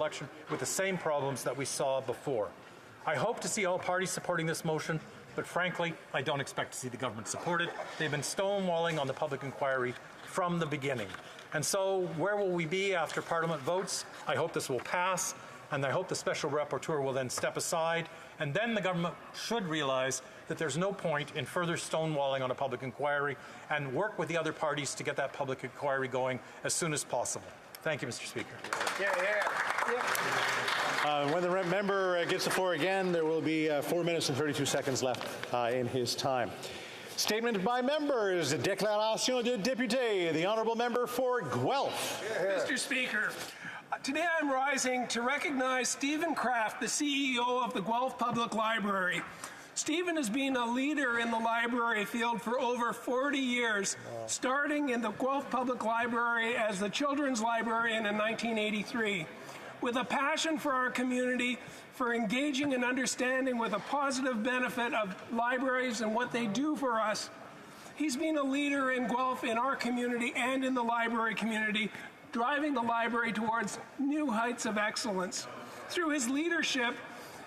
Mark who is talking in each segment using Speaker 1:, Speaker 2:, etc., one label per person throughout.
Speaker 1: election with the same problems that we saw before. I hope to see all parties supporting this motion, but frankly, I don't expect to see the government support it. They've been stonewalling on the public inquiry from the beginning. And so where will we be after Parliament votes? I hope this will pass, and I hope the Special Rapporteur will then step aside, and then the government should realize that there's no point in further stonewalling on a public inquiry and work with the other parties to get that public inquiry going as soon as possible. Thank you, Mr. Speaker.
Speaker 2: When the member gets the floor again, there will be 4 minutes and 32 seconds left in his time. Statement by members. Déclaration de député. The honourable member for Guelph.
Speaker 3: Mr. Speaker, today I'm rising to recognize Stephen Kraft, the CEO of the Guelph Public Library. Stephen has been a leader in the library field for over 40 years, starting in the Guelph Public Library as the children's librarian in 1983. With a passion for our community, for engaging and understanding with a positive benefit of libraries and what they do for us, he's been a leader in Guelph, in our community, and in the library community, driving the library towards new heights of excellence. Through his leadership,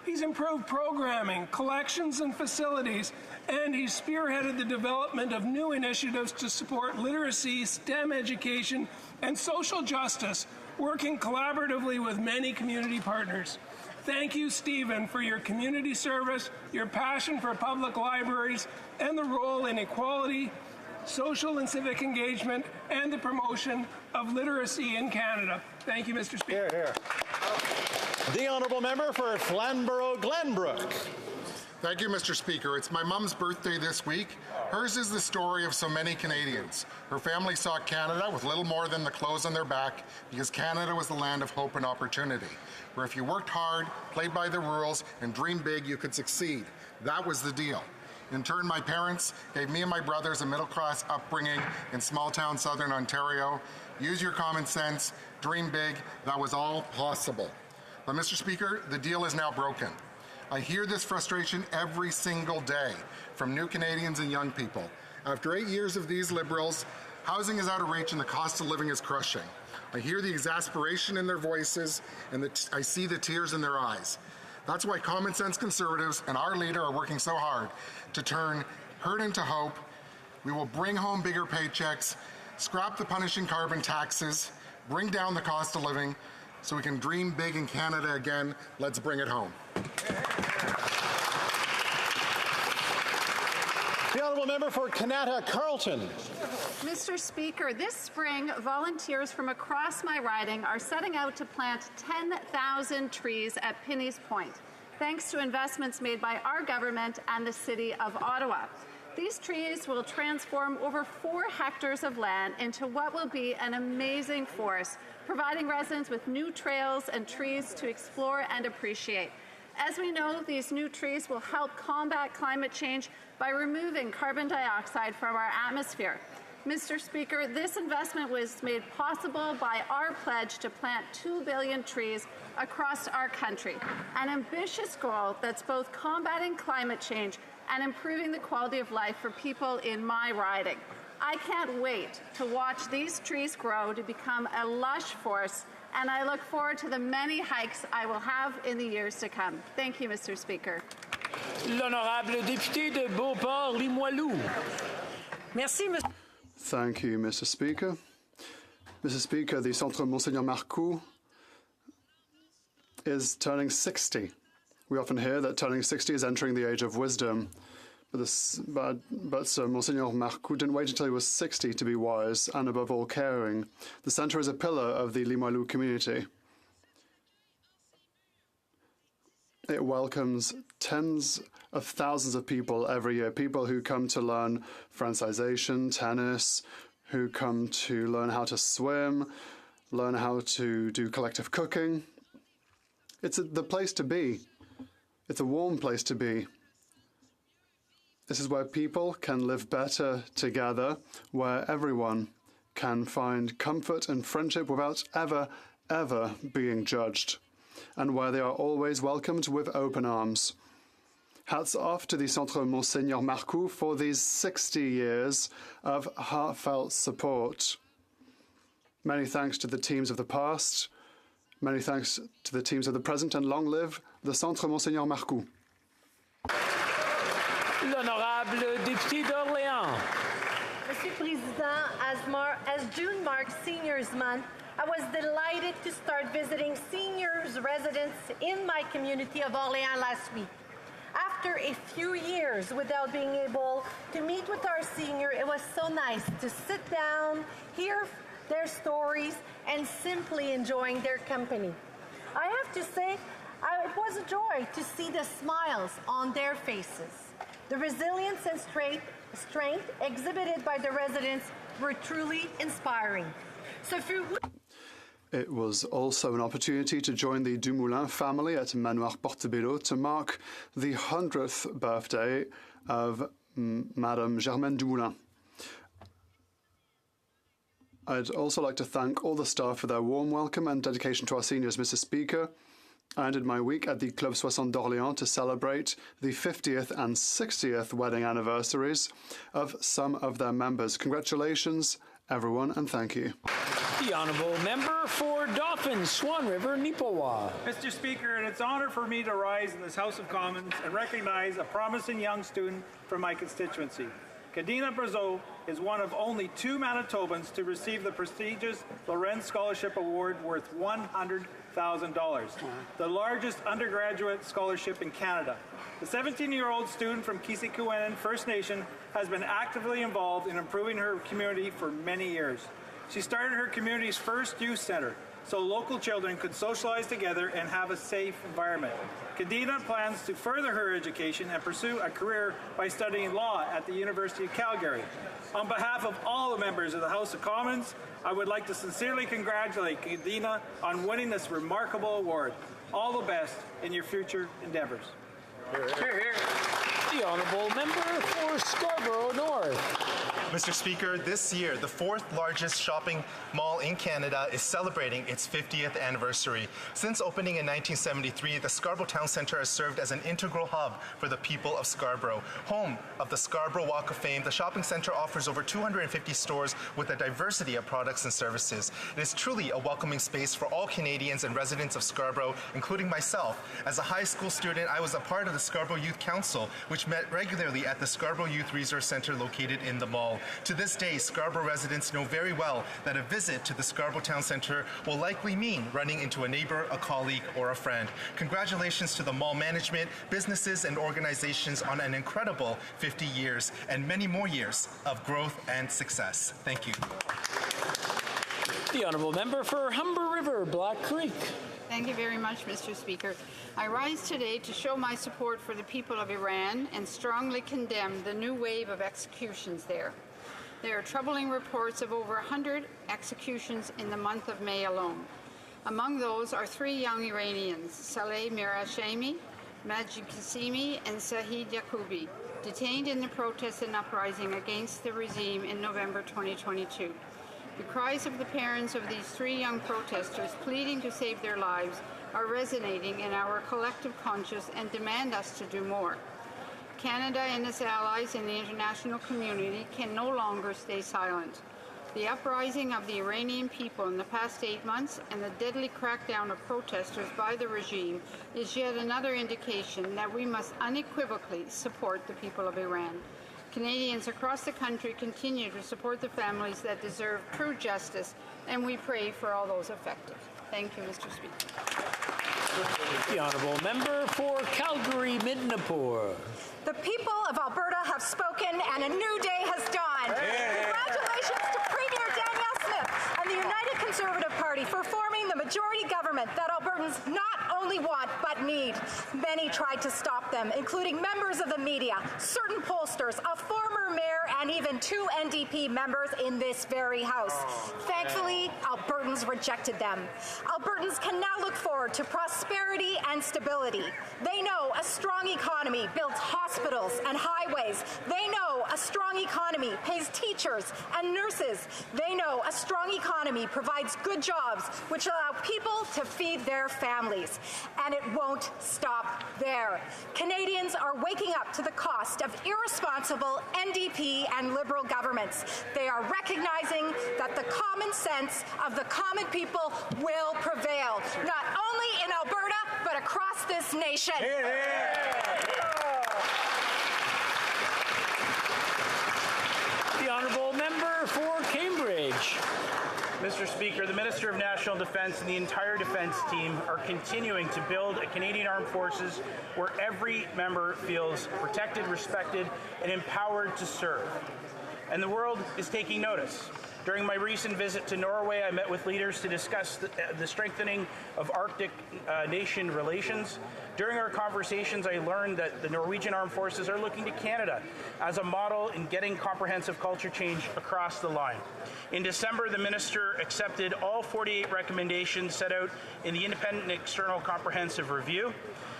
Speaker 3: he's improved programming, collections, and facilities, and he's spearheaded the development of new initiatives to support literacy, STEM education, and social justice, working collaboratively with many community partners. Thank you, Stephen, for your community service, your passion for public libraries, and the role in equality, social and civic engagement, and the promotion of literacy in Canada. Thank you, Mr. Speaker.
Speaker 2: Here, here. The honourable member for Flamborough-Glenbrook.
Speaker 4: Thank you, Mr. Speaker. It's my mom's birthday this week. Hers is the story of so many Canadians. Her family saw Canada with little more than the clothes on their back because Canada was the land of hope and opportunity, where if you worked hard, played by the rules, and dreamed big, you could succeed. That was the deal. In turn, my parents gave me and my brothers a middle-class upbringing in small-town southern Ontario. Use your common sense, dream big, that was all possible. But Mr. Speaker, the deal is now broken. I hear this frustration every single day from new Canadians and young people. After 8 years of these Liberals, housing is out of reach and the cost of living is crushing. I hear the exasperation in their voices and I see the tears in their eyes. That's why common sense Conservatives and our leader are working so hard to turn hurt into hope. We will bring home bigger paychecks, scrap the punishing carbon taxes, bring down the cost of living, so we can dream big in Canada again. Let's bring it home.
Speaker 2: The honourable member for Kanata Carleton.
Speaker 5: Mr. Speaker, this spring, volunteers from across my riding are setting out to plant 10,000 trees at Pinnie's Point, thanks to investments made by our government and the City of Ottawa. These trees will transform over 4 hectares of land into what will be an amazing forest, providing residents with new trails and trees to explore and appreciate. As we know, these new trees will help combat climate change by removing carbon dioxide from our atmosphere. Mr. Speaker, this investment was made possible by our pledge to plant 2 billion trees across our country, an ambitious goal that's both combating climate change and improving the quality of life for people in my riding. I can't wait to watch these trees grow to become a lush forest, and I look forward to the many hikes I will have in the years to come. Thank you, Mr. Speaker.
Speaker 6: L'honorable député de Beauport-Limoilou.
Speaker 7: Merci, Mr.
Speaker 8: Thank you, Mr. Speaker. Mr. Speaker, the Centre Monseigneur Marcoux is turning 60. We often hear that turning 60 is entering the age of wisdom. But Monseigneur Marcoux didn't wait until he was 60 to be wise and, above all, caring. The centre is a pillar of the Limoilou community. It welcomes tens of thousands of people every year, people who come to learn Francisation, tennis, who come to learn how to swim, learn how to do collective cooking. It's the place to be. It's a warm place to be. This is where people can live better together, where everyone can find comfort and friendship without ever being judged, and where they are always welcomed with open arms. Hats off to the Centre Monseigneur Marcoux for these 60 years of heartfelt support. Many thanks to the teams of the past. Many thanks to the teams of the present, and long live the Centre Monseigneur Marcoux.
Speaker 6: L'honorable député d'Orléans.
Speaker 9: Monsieur Président, as June marks Seniors Month, I was delighted to start visiting seniors residents in my community of Orléans last week. After a few years without being able to meet with our senior, it was so nice to sit down, hear their stories, and simply enjoying their company. I have to say, it was a joy to see the smiles on their faces. The resilience and strength exhibited by the residents were truly inspiring. So
Speaker 8: it was also an opportunity to join the Dumoulin family at Manoir Portobello to mark the 100th birthday of Madame Germaine Dumoulin. I'd also like to thank all the staff for their warm welcome and dedication to our seniors, Mr. Speaker. I ended my week at the Club 60 d'Orléans to celebrate the 50th and 60th wedding anniversaries of some of their members. Congratulations, everyone, and thank you.
Speaker 6: The Honourable Member for Dauphin, Swan River, Nipawin.
Speaker 10: Mr. Speaker, it's an honour for me to rise in this House of Commons and recognize a promising young student from my constituency. Kadena Brazeau is one of only 2 Manitobans to receive the prestigious Lorenz Scholarship Award worth $100,000, the largest undergraduate scholarship in Canada. The 17-year-old student from Kisikuenen First Nation has been actively involved in improving her community for many years. She started her community's first youth center, so local children could socialize together and have a safe environment. Kadena plans to further her education and pursue a career by studying law at the University of Calgary. On behalf of all the members of the House of Commons, I would like to sincerely congratulate Kadena on winning this remarkable award. All the best in your future endeavors.
Speaker 6: Hear, hear. The Honourable Member for Scarborough North.
Speaker 11: Mr. Speaker, this year, the 4th largest shopping mall in Canada is celebrating its 50th anniversary. Since opening in 1973, the Scarborough Town Centre has served as an integral hub for the people of Scarborough. Home of the Scarborough Walk of Fame, the shopping centre offers over 250 stores with a diversity of products and services. It is truly a welcoming space for all Canadians and residents of Scarborough, including myself. As a high school student, I was a part of the Scarborough Youth Council, which met regularly at the Scarborough Youth Resource Centre located in the mall. To this day, Scarborough residents know very well that a visit to the Scarborough Town Centre will likely mean running into a neighbour, a colleague, or a friend. Congratulations to the mall management, businesses, and organizations on an incredible 50 years and many more years of growth and success. Thank you.
Speaker 6: The Honourable Member for Humber River, Black Creek.
Speaker 12: Thank you very much, Mr. Speaker. I rise today to show my support for the people of Iran and strongly condemn the new wave of executions there. There are troubling reports of over 100 executions in the month of May alone. Among those are 3 young Iranians, Saleh Mirashemi, Majid Qasimi, and Sahid Yaqoubi, detained in the protests and uprising against the regime in November 2022. The cries of the parents of these 3 young protesters pleading to save their lives are resonating in our collective conscience and demand us to do more. Canada and its allies in the international community can no longer stay silent. The uprising of the Iranian people in the past 8 months and the deadly crackdown of protesters by the regime is yet another indication that we must unequivocally support the people of Iran. Canadians across the country continue to support the families that deserve true justice, and we pray for all those affected. Thank you, Mr. Speaker.
Speaker 6: The Honourable Member for Calgary Midnapore.
Speaker 13: The people of Alberta have spoken and a new day has dawned. Congratulations to Premier Danielle Smith and the United Conservative Party for forming the majority government that Albertans not only want but need. Many tried to stop them, including members of the media, certain pollsters, a former mayor, and even 2 NDP members in this very House. Thankfully, Albertans rejected them. Albertans can now look forward to prosperity and stability. They know a strong economy builds hospitals and highways. They know a strong economy pays teachers and nurses. They know a strong economy provides good jobs, which allow people to feed their families. And it won't stop there. Canadians are waking up to the cost of irresponsible NDP and Liberal governments. They are recognizing that the common sense of the common people will prevail, not only in Alberta, but across this nation.
Speaker 6: The honourable member for Cambridge.
Speaker 14: Mr. Speaker, the Minister of National Defence and the entire defence team are continuing to build a Canadian Armed Forces where every member feels protected, respected, and empowered to serve. And the world is taking notice. During my recent visit to Norway, I met with leaders to discuss the strengthening of Arctic nation relations. During our conversations, I learned that the Norwegian Armed Forces are looking to Canada as a model in getting comprehensive culture change across the line. In December, the Minister accepted all 48 recommendations set out in the Independent External Comprehensive Review.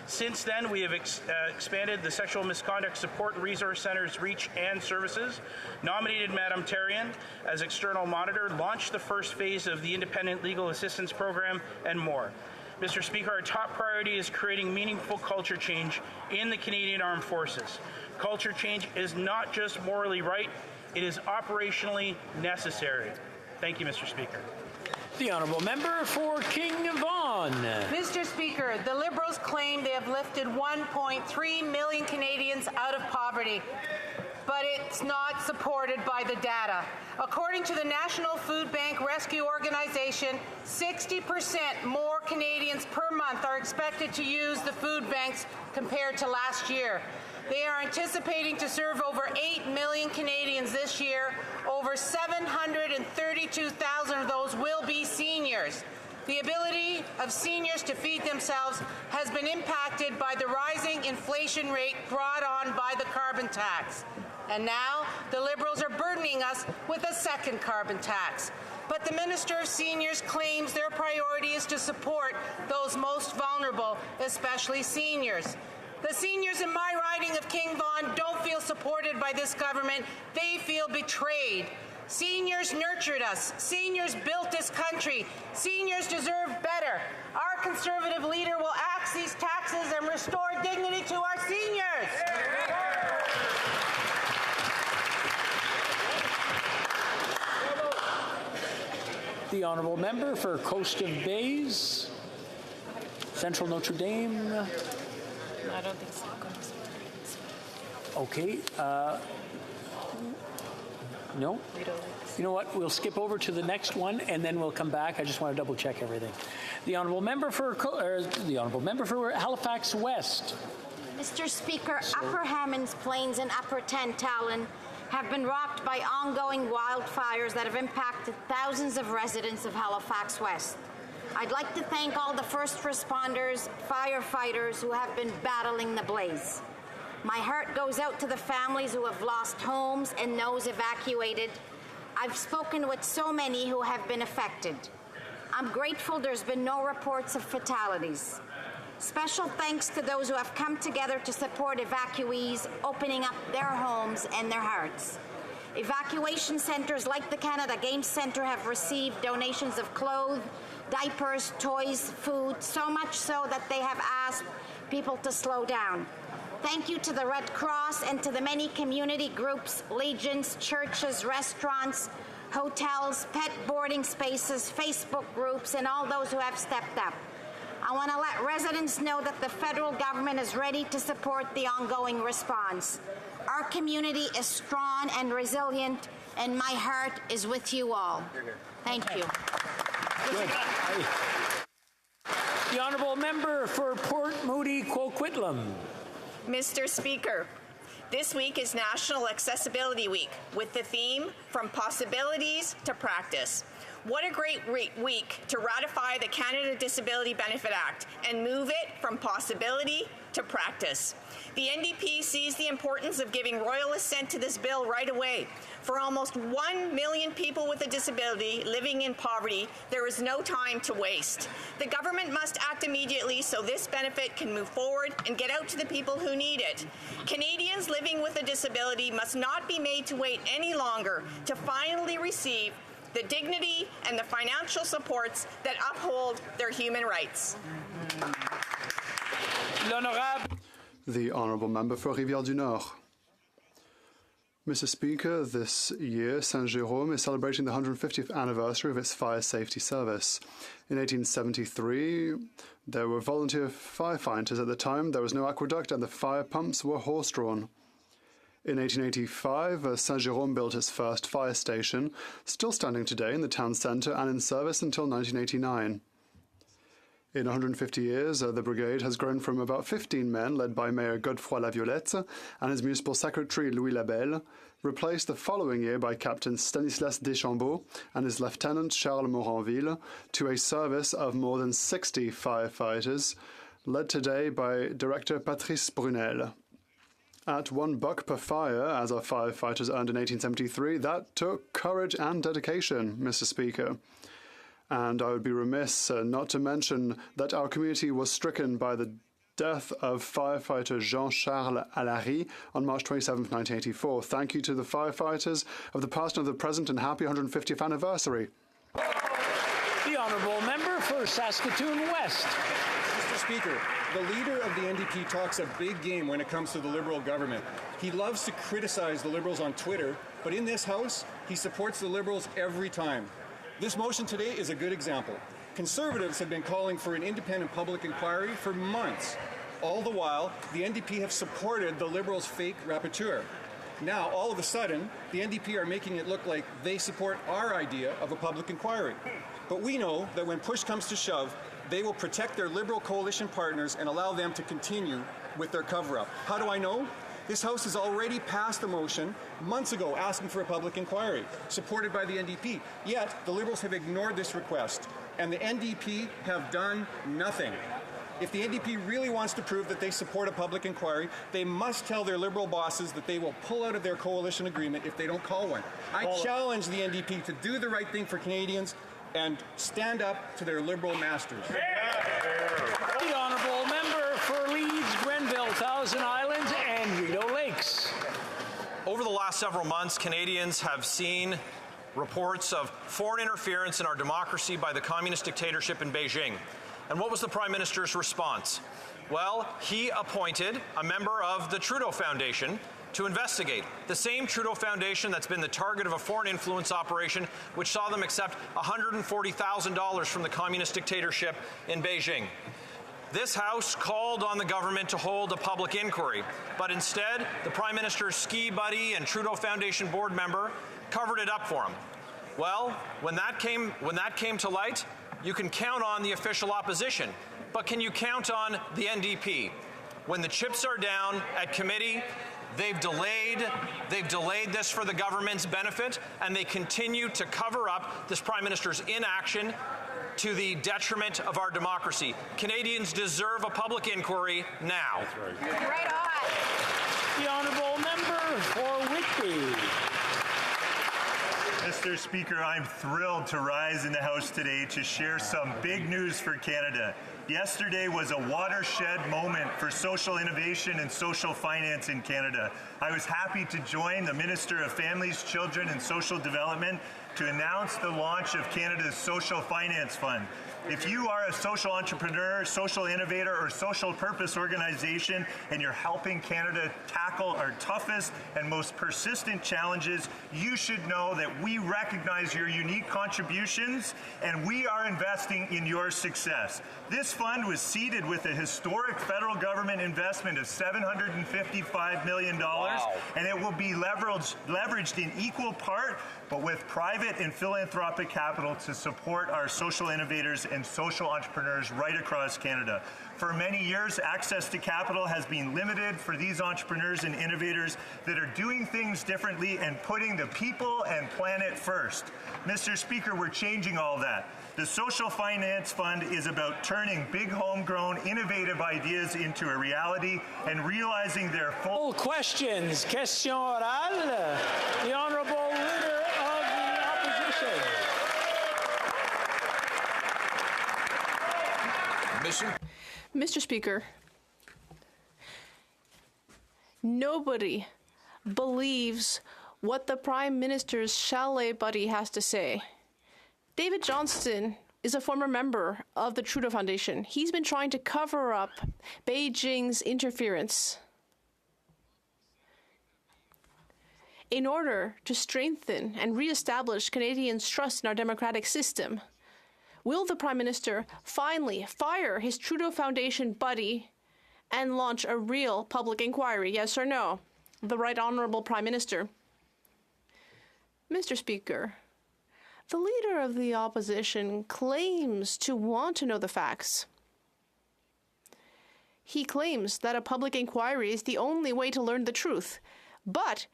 Speaker 14: Since then, we have expanded the Sexual Misconduct Support and Resource Centre's reach and services, nominated Madam Tarian as external monitor, launched the first phase of the Independent Legal Assistance Program, and more. Mr. Speaker, our top priority is creating meaningful culture change in the Canadian Armed Forces. Culture change is not just morally right, it is operationally necessary. Thank you, Mr. Speaker.
Speaker 6: The honourable member for King Vaughan.
Speaker 15: Mr. Speaker, the Liberals claim they have lifted 1.3 million Canadians out of poverty, but it's not supported by the data. According to the National Food Bank Rescue Organization, 60% more Canadians per month are expected to use the food banks compared to last year. They are anticipating to serve over 8 million Canadians this year. Over 732,000 of those will be seniors. The ability of seniors to feed themselves has been impacted by the rising inflation rate brought on by the carbon tax. And now the Liberals are burdening us with a second carbon tax. But the Minister of Seniors claims their priority is to support those most vulnerable, especially seniors. The seniors in my riding of King Vaughan don't feel supported by this government. They feel betrayed. Seniors nurtured us. Seniors built this country. Seniors deserve better. Our Conservative leader will axe these taxes and restore dignity to our seniors.
Speaker 6: The honourable member for Coast of Bays, Central Notre Dame.
Speaker 16: I don't think so.
Speaker 6: Okay. No? You know what? We'll skip over to the next one, and then we'll come back. I just want to double check everything. The honourable member for Halifax West.
Speaker 17: Mr. Speaker, Upper Hammonds Plains and Upper Tantallon have been rocked by ongoing wildfires that have impacted thousands of residents of Halifax West. I'd like to thank all the first responders, firefighters who have been battling the blaze. My heart goes out to the families who have lost homes and those evacuated. I've spoken with so many who have been affected. I'm grateful there's been no reports of fatalities. Special thanks to those who have come together to support evacuees, opening up their homes and their hearts. Evacuation centres like the Canada Games Centre have received donations of clothes, diapers, toys, food, so much so that they have asked people to slow down. Thank you to the Red Cross and to the many community groups, legions, churches, restaurants, hotels, pet boarding spaces, Facebook groups, and all those who have stepped up. I want to let residents know that the federal government is ready to support the ongoing response. Our community is strong and resilient, and my heart is with you all. Thank you.
Speaker 6: Good. The honourable member for Port Moody Coquitlam.
Speaker 18: Mr. Speaker, this week is National Accessibility Week with the theme From Possibilities to Practice. What a great week to ratify the Canada Disability Benefit Act and move it from possibility to practice. The NDP sees the importance of giving royal assent to this bill right away. For almost 1 million people with a disability living in poverty, there is no time to waste. The government must act immediately so this benefit can move forward and get out to the people who need it. Canadians living with a disability must not be made to wait any longer to finally receive the dignity, and the financial supports that uphold their human rights.
Speaker 8: The Honourable Member for Rivière-du-Nord. Mr. Speaker, this year Saint-Jérôme is celebrating the 150th anniversary of its fire safety service. In 1873, there were volunteer firefighters. At the time, there was no aqueduct and the fire pumps were horse-drawn. In 1885, Saint-Jérôme built its first fire station, still standing today in the town centre and in service until 1989. In 150 years, the brigade has grown from about 15 men, led by Mayor Godefroy Laviolette and his municipal secretary Louis Labelle, replaced the following year by Captain Stanislas Deschambault and his lieutenant Charles Moranville, to a service of more than 60 firefighters, led today by Director Patrice Brunel. At $1 per fire, as our firefighters earned in 1873, that took courage and dedication, Mr. Speaker. And I would be remiss not to mention that our community was stricken by the death of firefighter Jean-Charles Allary on March 27, 1984. Thank you to the firefighters of the past and of the present, and happy 150th anniversary.
Speaker 6: The Honourable Member for Saskatoon West.
Speaker 19: Mr. Speaker, the leader of the NDP talks a big game when it comes to the Liberal government. He loves to criticize the Liberals on Twitter, but in this House, he supports the Liberals every time. This motion today is a good example. Conservatives have been calling for an independent public inquiry for months. All the while, the NDP have supported the Liberals' fake rapporteur. Now, all of a sudden, the NDP are making it look like they support our idea of a public inquiry. But we know that when push comes to shove, they will protect their Liberal coalition partners and allow them to continue with their cover-up. How do I know? This House has already passed a motion months ago asking for a public inquiry, supported by the NDP. Yet, the Liberals have ignored this request, and the NDP have done nothing. If the NDP really wants to prove that they support a public inquiry, they must tell their Liberal bosses that they will pull out of their coalition agreement if they don't call one. I challenge the NDP to do the right thing for Canadians and stand up to their Liberal masters.
Speaker 6: The Honourable Member for Leeds, Grenville, Thousand Islands and Rideau Lakes.
Speaker 20: Over the last several months, Canadians have seen reports of foreign interference in our democracy by the communist dictatorship in Beijing. And what was the Prime Minister's response? Well, he appointed a member of the Trudeau Foundation to investigate. The same Trudeau Foundation that's been the target of a foreign influence operation which saw them accept $140,000 from the communist dictatorship in Beijing. This House called on the government to hold a public inquiry, but instead, the Prime Minister's ski buddy and Trudeau Foundation board member covered it up for him. Well, when that came to light, you can count on the official opposition, but can you count on the NDP? When the chips are down at committee, they've delayed this for the government's benefit, and they continue to cover up this Prime Minister's inaction to the detriment of our democracy. Canadians deserve a public inquiry now.
Speaker 13: That's right. Right on.
Speaker 6: The Honourable Member for Whitby.
Speaker 21: Mr. Speaker, I'm thrilled to rise in the House today to share some big news for Canada. Yesterday was a watershed moment for social innovation and social finance in Canada. I was happy to join the Minister of Families, Children and Social Development to announce the launch of Canada's Social Finance Fund. If you are a social entrepreneur, social innovator, or social purpose organization, and you're helping Canada tackle our toughest and most persistent challenges, you should know that we recognize your unique contributions, and we are investing in your success. This fund was seeded with a historic federal government investment of $755 million, and it will be leveraged in equal part, but with private and philanthropic capital to support our social innovators and social entrepreneurs right across Canada. For many years, access to capital has been limited for these entrepreneurs and innovators that are doing things differently and putting the people and planet first. Mr. Speaker, we're changing all that. The Social Finance Fund is about turning big homegrown, innovative ideas into a reality and realizing their full
Speaker 6: questions. Question orale. The Honourable Leader of the Opposition.
Speaker 22: Mr. Speaker, nobody believes what the Prime Minister's chalet buddy has to say.
Speaker 1: David Johnston is a former member of the Trudeau Foundation. He's been trying to cover up Beijing's interference in order to strengthen and reestablish Canadians' trust in our democratic system. Will the Prime Minister finally fire his Trudeau Foundation buddy and launch a real public inquiry, yes or no? The Right Honourable Prime Minister. Mr. Speaker, the Leader of the Opposition claims to want to know the facts. He claims that a public inquiry is the only way to learn the truth, but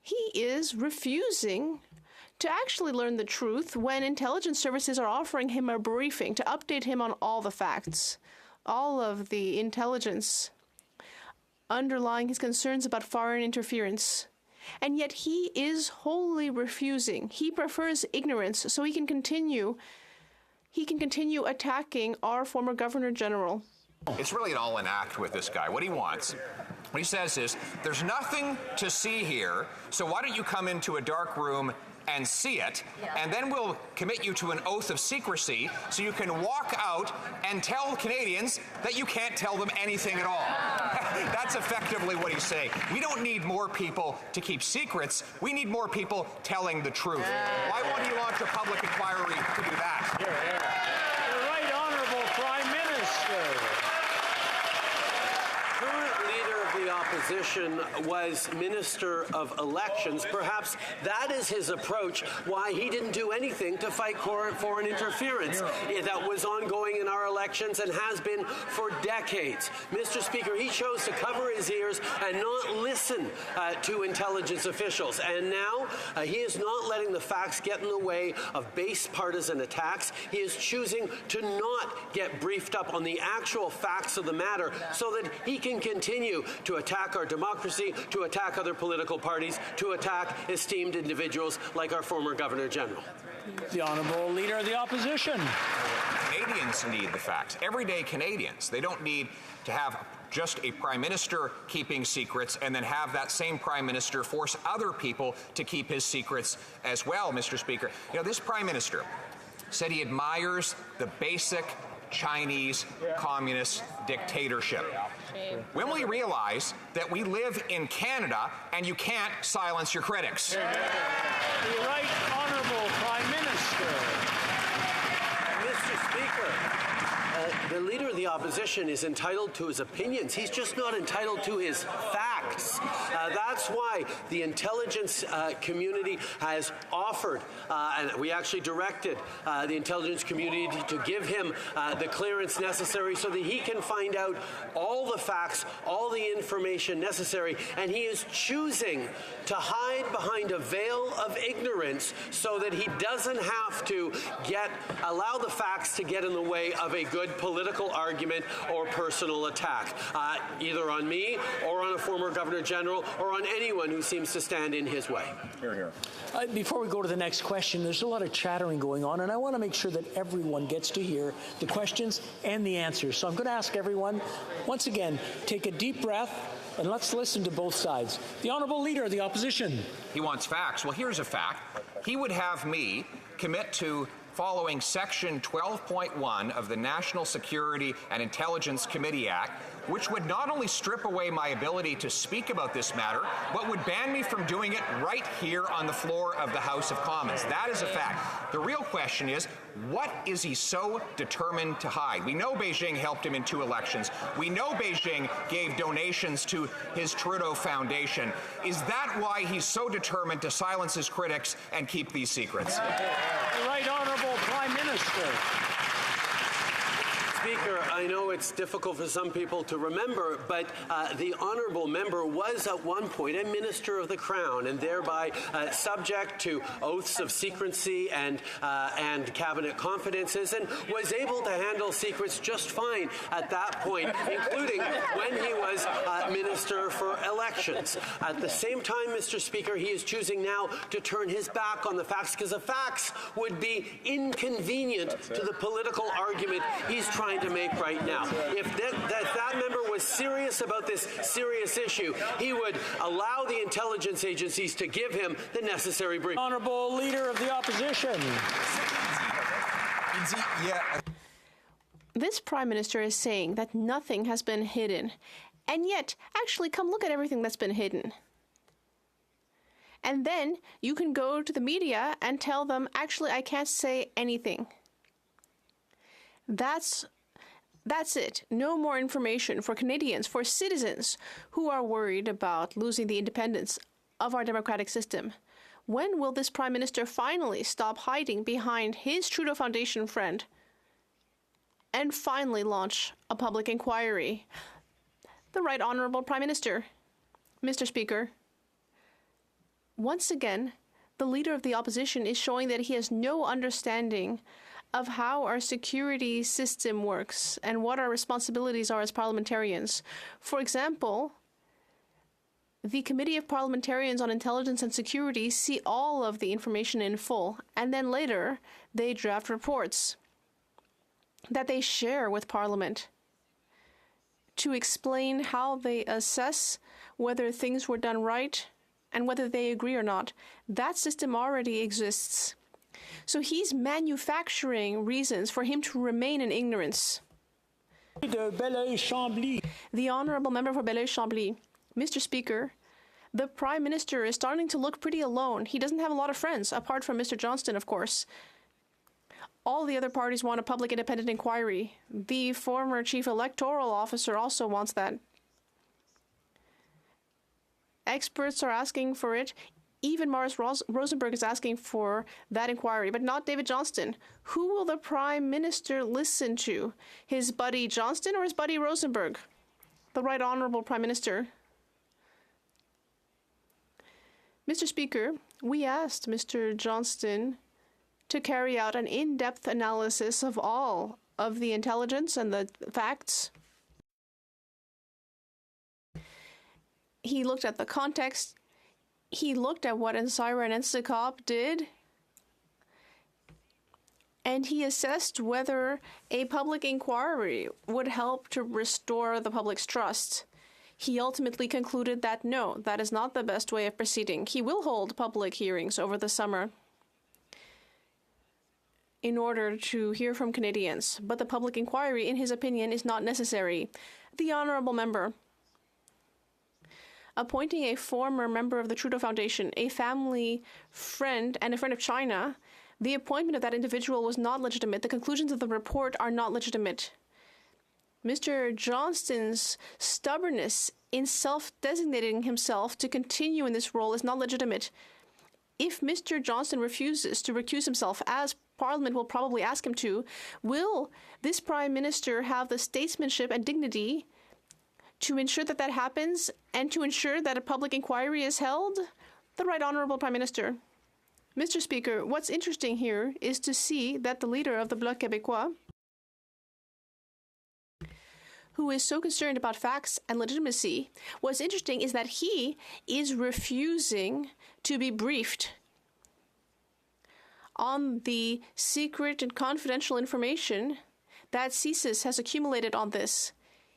Speaker 1: he is refusing to actually learn the truth when intelligence services are offering him a briefing to update him on all the facts, all of the intelligence underlying his concerns about foreign interference. And yet he is wholly refusing. He prefers ignorance so he can continue attacking our former Governor General.
Speaker 3: It's really an all-in act with this guy. What he wants, what he says is, there's nothing to see here, so why don't you come into a dark room and see it, and then we'll commit you to an oath of secrecy so you can walk out and tell Canadians that you can't tell them anything at all. That's effectively what he's saying. We don't need more people to keep secrets. We need more people telling the truth. Why won't he launch a public inquiry to do that?
Speaker 6: The Right Honourable Prime Minister.
Speaker 23: Current Leader of the Opposition was Minister of Elections. Perhaps that is his approach, why he didn't do anything to fight foreign interference that was ongoing in our elections and has been for decades. Mr. Speaker, he chose to cover his ears and not listen to intelligence officials. And now he is not letting the facts get in the way of base partisan attacks. He is choosing to not get briefed up on the actual facts of the matter so that he can continue to attack our democracy, to attack other political parties, to attack esteemed individuals like our former Governor General.
Speaker 6: The Honourable Leader of the Opposition.
Speaker 3: Canadians need the facts. Everyday Canadians. They don't need to have just a Prime Minister keeping secrets and then have that same Prime Minister force other people to keep his secrets as well, Mr. Speaker. You know, this Prime Minister said he admires the basic Chinese communist dictatorship. When will he realize that we live in Canada and you can't silence your critics?
Speaker 6: The Right Honourable Prime Minister.
Speaker 23: Mr. Speaker, the Leader of the Opposition is entitled to his opinions. He's just not entitled to his facts. That's why the intelligence community has offered, and we actually directed the intelligence community to give him the clearance necessary so that he can find out all the facts, all the information necessary, and he is choosing to hide behind a veil of ignorance so that he doesn't have to allow the facts to get in the way of a good political argument or personal attack, either on me or on a former Governor General or on anyone who seems to stand in his way.
Speaker 6: Hear, hear. Before we go to the next question, there's a lot of chattering going on, and I want to make sure that everyone gets to hear the questions and the answers. So I'm going to ask everyone, once again, take a deep breath, and let's listen to both sides. The Honourable Leader of the Opposition.
Speaker 3: He wants facts. Well, here's a fact. He would have me commit to following Section 12.1 of the National Security and Intelligence Committee Act, which would not only strip away my ability to speak about this matter, but would ban me from doing it right here on the floor of the House of Commons. That is a fact. The real question is, what is he so determined to hide? We know Beijing helped him in 2 elections. We know Beijing gave donations to his Trudeau Foundation. Is that why he's so determined to silence his critics and keep these secrets?
Speaker 6: The Right Honourable Prime Minister.
Speaker 23: Speaker, I know it's difficult for some people to remember, but the honourable member was at one point a Minister of the Crown and thereby subject to oaths of secrecy and cabinet confidences, and was able to handle secrets just fine at that point, including when he was Minister for Elections. At the same time, Mr. Speaker, he is choosing now to turn his back on the facts because the facts would be inconvenient to the political argument he's trying to make right now. If that member was serious about this serious issue, he would allow the intelligence agencies to give him the necessary brief.
Speaker 6: Honourable Leader of the Opposition.
Speaker 1: This Prime Minister is saying that nothing has been hidden. And yet, actually, come look at everything that's been hidden. And then you can go to the media and tell them, actually, I can't say anything. That's it. No more information for Canadians, for citizens who are worried about losing the independence of our democratic system. When will this Prime Minister finally stop hiding behind his Trudeau Foundation friend and finally launch a public inquiry? The Right Honourable Prime Minister. Mr. Speaker, once again, the Leader of the Opposition is showing that he has no understanding of how our security system works and what our responsibilities are as parliamentarians. For example, the Committee of Parliamentarians on Intelligence and Security see all of the information in full, and then later they draft reports that they share with Parliament to explain how they assess whether things were done right and whether they agree or not. That system already exists. So he's manufacturing reasons for him to remain in ignorance. The Honourable Member for Belleuil-Chambly. Mr. Speaker, the Prime Minister is starting to look pretty alone. He doesn't have a lot of friends, apart from Mr. Johnston, of course. All the other parties want a public independent inquiry. The former chief electoral officer also wants that. Experts are asking for it. Even Morris Rosenberg is asking for that inquiry, but not David Johnston. Who will the Prime Minister listen to? His buddy Johnston or his buddy Rosenberg? The Right Honourable Prime Minister. Mr. Speaker, we asked Mr. Johnston to carry out an in-depth analysis of all of the intelligence and the facts. He looked at the context. He looked at what NSIRA and NSICOP did. And he assessed whether a public inquiry would help to restore the public's trust. He ultimately concluded that no, that is not the best way of proceeding. He will hold public hearings over the summer in order to hear from Canadians, but the public inquiry, in his opinion, is not necessary. The Honourable Member. Appointing a former member of the Trudeau Foundation, a family friend and a friend of China, the appointment of that individual was not legitimate. The conclusions of the report are not legitimate. Mr. Johnston's stubbornness in self-designating himself to continue in this role is not legitimate. If Mr. Johnston refuses to recuse himself, as Parliament will probably ask him to, will this Prime Minister have the statesmanship and dignity to ensure that that happens and to ensure that a public inquiry is held? The Right Honourable Prime Minister. Mr. Speaker, what's interesting here is to see that the leader of the Bloc Québécois, who is so concerned about facts and legitimacy, what's interesting is that he is refusing to be briefed on the secret and confidential information that CSIS has accumulated on this.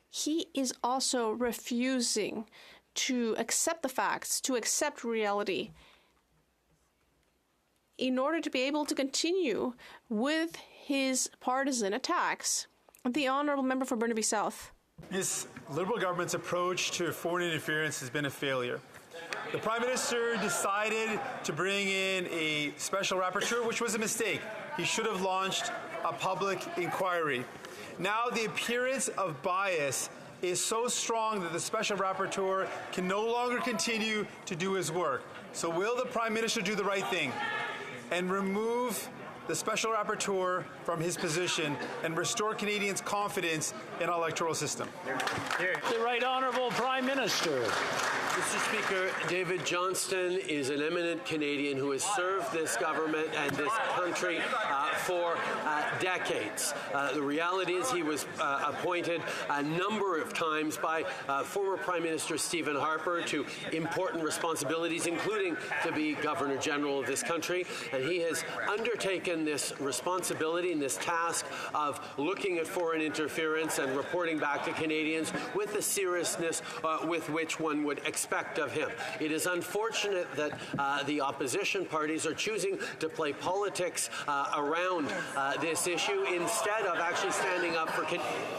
Speaker 1: He is also refusing to accept the facts, to accept reality, in order to be able to continue with his partisan attacks. The Honourable Member for Burnaby South.
Speaker 2: This Liberal government's approach to foreign interference has been a failure. The Prime Minister decided to bring in a special rapporteur, which was a mistake. He should have launched a public inquiry. Now the appearance of bias is so strong that the special rapporteur can no longer continue to do his work. So will the Prime Minister do the right thing and remove the special rapporteur from his position and restore Canadians' confidence in our electoral system?
Speaker 6: The Right Honourable Prime Minister.
Speaker 23: Mr. Speaker, David Johnston is an eminent Canadian who has served this government and this country for decades. The reality is he was appointed a number of times by former Prime Minister Stephen Harper to important responsibilities, including to be Governor General of this country, and he has undertaken given this responsibility and this task of looking at foreign interference and reporting back to Canadians with the seriousness with which one would expect of him. It is unfortunate that the opposition parties are choosing to play politics around this issue instead of actually standing up for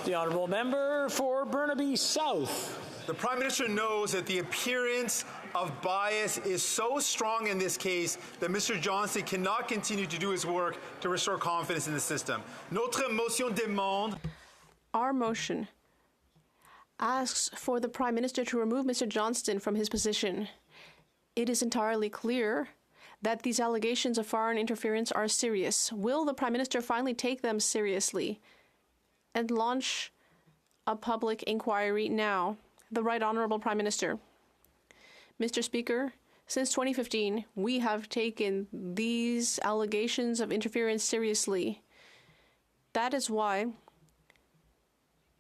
Speaker 6: the honourable member for Burnaby South.
Speaker 2: The Prime Minister knows that the appearance of bias is so strong in this case that Mr. Johnston cannot continue to do his work to restore confidence in the system. Notre motion demande.
Speaker 1: Our motion asks for the Prime Minister to remove Mr. Johnston from his position. It is entirely clear that these allegations of foreign interference are serious. Will the Prime Minister finally take them seriously and launch a public inquiry now? The Right Honourable Prime Minister. Mr. Speaker, since 2015, we have taken these allegations of interference seriously. That is why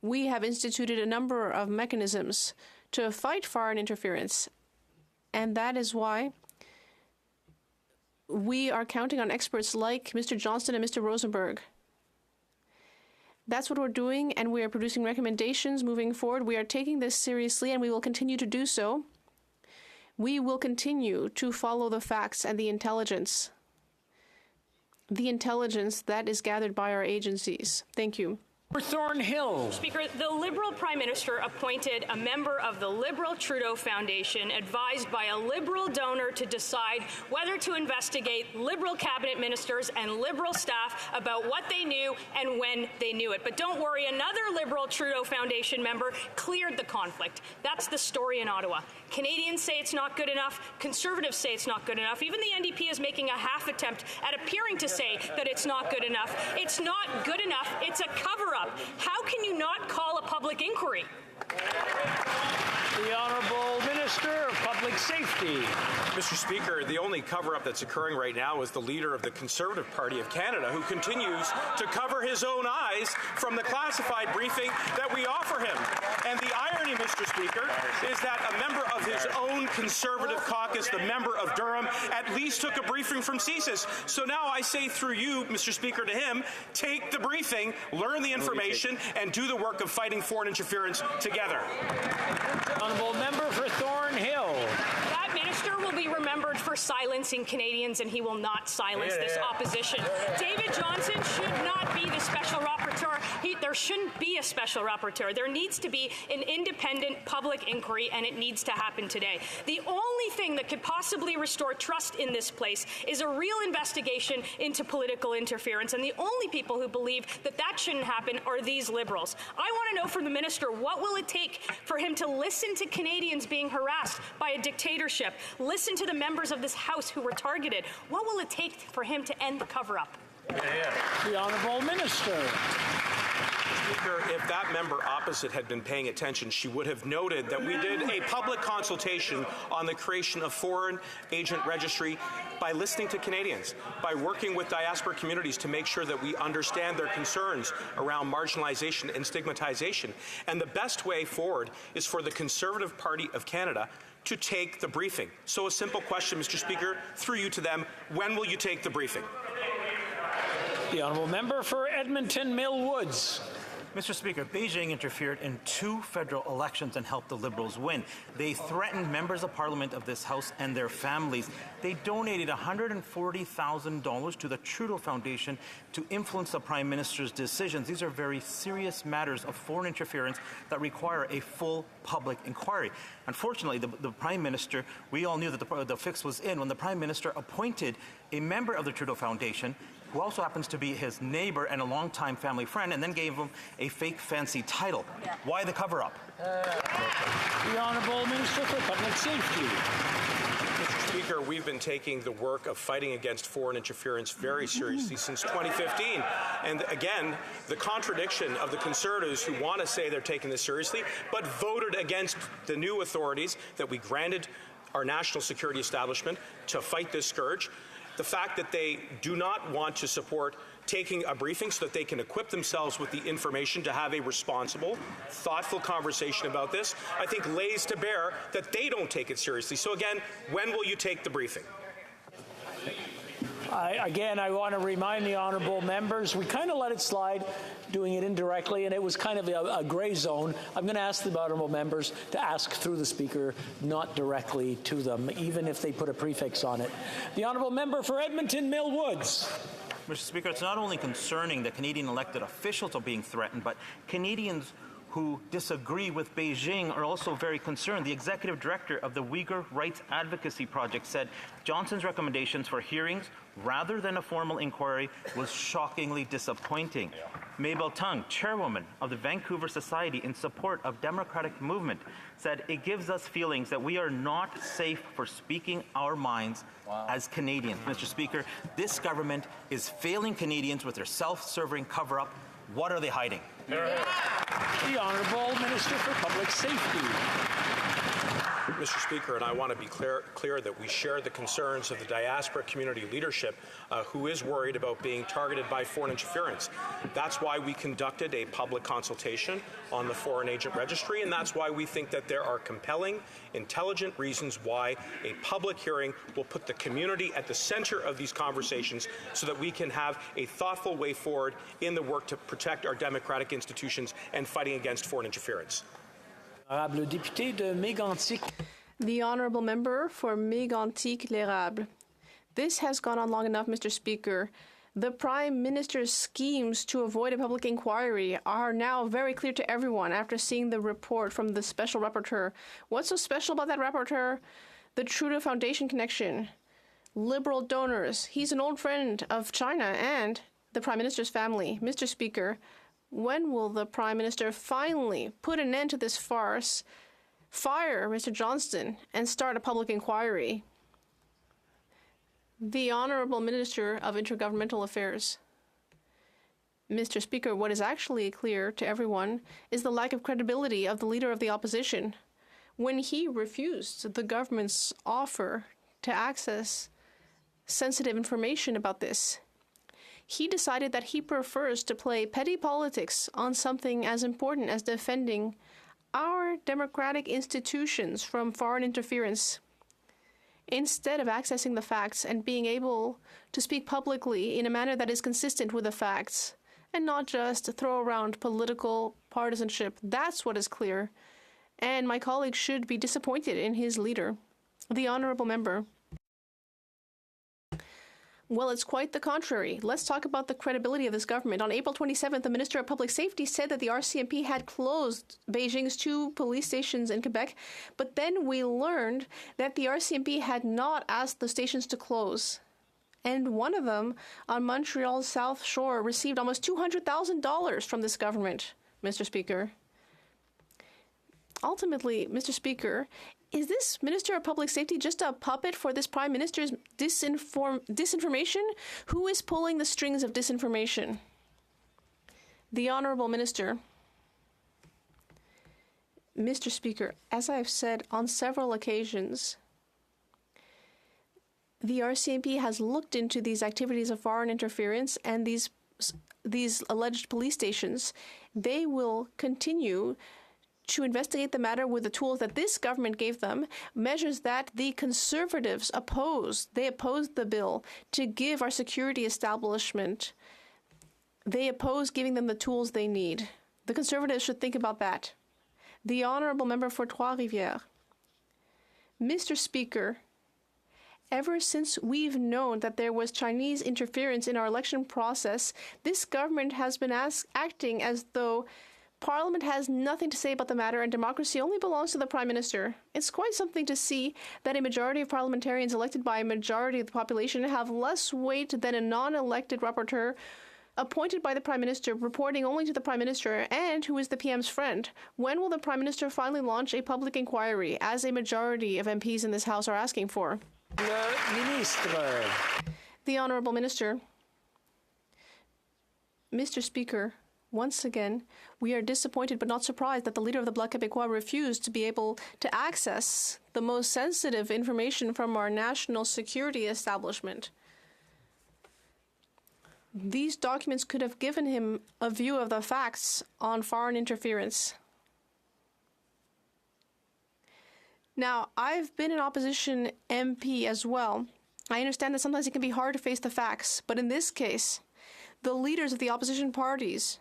Speaker 1: we have instituted a number of mechanisms to fight foreign interference. And that is why we are counting on experts like Mr. Johnston and Mr. Rosenberg. That's what we're doing, and we are producing recommendations moving forward. We are taking this seriously, and we will continue to do so. We will continue to follow the facts and the intelligence that is gathered by our agencies. Thank you.
Speaker 6: Thornhill.
Speaker 4: Speaker, the Liberal Prime Minister appointed a member of the Liberal Trudeau Foundation, advised by a Liberal donor, to decide whether to investigate Liberal cabinet ministers and Liberal staff about what they knew and when they knew it. But don't worry, another Liberal Trudeau Foundation member cleared the conflict. That's the story in Ottawa. Canadians say it's not good enough. Conservatives say it's not good enough. Even the NDP is making a half attempt at appearing to say that it's not good enough. It's not good enough. It's a cover-up. How can you not call a public inquiry?
Speaker 6: The Honourable Minister of Public Safety.
Speaker 20: Mr. Speaker, the only cover-up that's occurring right now is the leader of the Conservative Party of Canada, who continues to cover his own eyes from the classified briefing that we offer him. And the irony, Mr. Speaker, is that a member of his own Conservative caucus, the member of Durham, at least took a briefing from CSIS. So now I say through you, Mr. Speaker, to him, take the briefing, learn the information, and do the work of fighting foreign interference together.
Speaker 6: Honourable member for Thornhill.
Speaker 4: That minister will be remembered for silencing Canadians, and he will not silence this opposition. David Johnson should not be the special rapporteur. There shouldn't be a special rapporteur. There needs to be an independent public inquiry, and it needs to happen today. The only thing that could possibly restore trust in this place is a real investigation into political interference, and the only people who believe that that shouldn't happen are these Liberals. I want to know from the minister, what will it take for him to listen to Canadians being harassed by a dictatorship, listen to the members of this House who were targeted? What will it take for him to end the cover-up?
Speaker 6: The Honourable Minister.
Speaker 20: Speaker, if that member opposite had been paying attention, she would have noted that we did a public consultation on the creation of foreign agent registry by listening to Canadians, by working with diaspora communities to make sure that we understand their concerns around marginalization and stigmatization. And the best way forward is for the Conservative Party of Canada to take the briefing. So a simple question, Mr. Speaker, through you to them, when will you take the briefing?
Speaker 6: The Honourable Member for Edmonton Mill Woods.
Speaker 5: Mr. Speaker, Beijing interfered in 2 federal elections and helped the Liberals win. They threatened members of Parliament of this House and their families. They donated $140,000 to the Trudeau Foundation to influence the Prime Minister's decisions. These are very serious matters of foreign interference that require a full public inquiry. Unfortunately, the Prime Minister, we all knew that the fix was in when the Prime Minister appointed a member of the Trudeau Foundation who also happens to be his neighbor and a longtime family friend, and then gave him a fake fancy title. Why the cover-up?
Speaker 6: The Honourable Minister for Public Safety.
Speaker 20: Mr. Speaker, we've been taking the work of fighting against foreign interference very seriously since 2015. And again, the contradiction of the Conservatives who want to say they're taking this seriously, but voted against the new authorities that we granted our national security establishment to fight this scourge. The fact that they do not want to support taking a briefing so that they can equip themselves with the information to have a responsible, thoughtful conversation about this, I think lays to bear that they don't take it seriously. So again, when will you take the briefing?
Speaker 6: I want to remind the honourable members, we kind of let it slide, doing it indirectly, and it was kind of a gray zone. I'm going to ask the honourable members to ask through the Speaker, not directly to them, even if they put a prefix on it. The honourable member for Edmonton Mill Woods.
Speaker 5: Mr. Speaker, it's not only concerning that Canadian elected officials are being threatened, but Canadians who disagree with Beijing are also very concerned. The executive director of the Uyghur Rights Advocacy Project said Johnson's recommendations for hearings rather than a formal inquiry was shockingly disappointing. Mabel Tung, chairwoman of the Vancouver Society in support of Democratic Movement, said it gives us feelings that we are not safe for speaking our minds as Canadians. Mr. Speaker, this government is failing Canadians with their self-serving cover-up. What are they hiding?
Speaker 6: The Honourable Minister for Public Safety.
Speaker 7: Mr. Speaker, and I want to be clear that we share the concerns of the diaspora community leadership who is worried about being targeted by foreign interference. That's why we conducted a public consultation on the foreign agent registry, and that's why we think that there are compelling, intelligent reasons why a public hearing will put the community at the center of these conversations so that we can have a thoughtful way forward in the work to protect our democratic institutions and fighting against foreign interference.
Speaker 1: The Honourable Member for Mégantic-L'Érable. This has gone on long enough, Mr. Speaker. The Prime Minister's schemes to avoid a public inquiry are now very clear to everyone after seeing the report from the Special Rapporteur. What's so special about that Rapporteur? The Trudeau Foundation connection. Liberal donors. He's an old friend of China and the Prime Minister's family. Mr. Speaker, when will the Prime Minister finally put an end to this farce, fire Mr. Johnston, and start a public inquiry? The Honourable Minister of Intergovernmental Affairs. Mr. Speaker, what is actually clear to everyone is the lack of credibility of the Leader of the Opposition when he refused the government's offer to access sensitive information about this. He decided that he prefers to play petty politics on something as important as defending our democratic institutions from foreign interference, instead of accessing the facts and being able to speak publicly in a manner that is consistent with the facts and not just throw around political partisanship. That's what is clear, and my colleague should be disappointed in his leader. The Honourable Member. Well, it's quite the contrary. Let's talk about the credibility of this government. On April 27th, the Minister of Public Safety said that the RCMP had closed Beijing's 2 police stations in Quebec, but then we learned that the RCMP had not asked the stations to close. And one of them, on Montreal's South Shore, received almost $200,000 from this government, Mr. Speaker. Ultimately, Mr. Speaker, is this Minister of Public Safety just a puppet for this Prime Minister's disinformation? Who is pulling the strings of disinformation? The Honourable Minister. Mr. Speaker, as I've said on several occasions, the RCMP has looked into these activities of foreign interference and these alleged police stations. They will continue to investigate the matter with the tools that this government gave them, measures that the Conservatives opposed. They opposed the bill to give our security establishment. They oppose giving them the tools they need. The Conservatives should think about that. The Honourable Member for Trois-Rivières. Mr. Speaker, ever since we've known that there was Chinese interference in our election process, this government has been acting as though Parliament has nothing to say about the matter and democracy only belongs to the Prime Minister. It's quite something to see that a majority of parliamentarians elected by a majority of the population have less weight than a non-elected rapporteur appointed by the Prime Minister, reporting only to the Prime Minister and who is the PM's friend. When will the Prime Minister finally launch a public inquiry, as a majority of MPs in this House are asking for? The Honourable Minister. Mr. Speaker, once again, we are disappointed but not surprised that the Leader of the Bloc Québécois refused to be able to access the most sensitive information from our national security establishment. These documents could have given him a view of the facts on foreign interference. Now, I've been an opposition MP as well, I understand that sometimes it can be hard to face the facts, but in this case, the leaders of the opposition parties,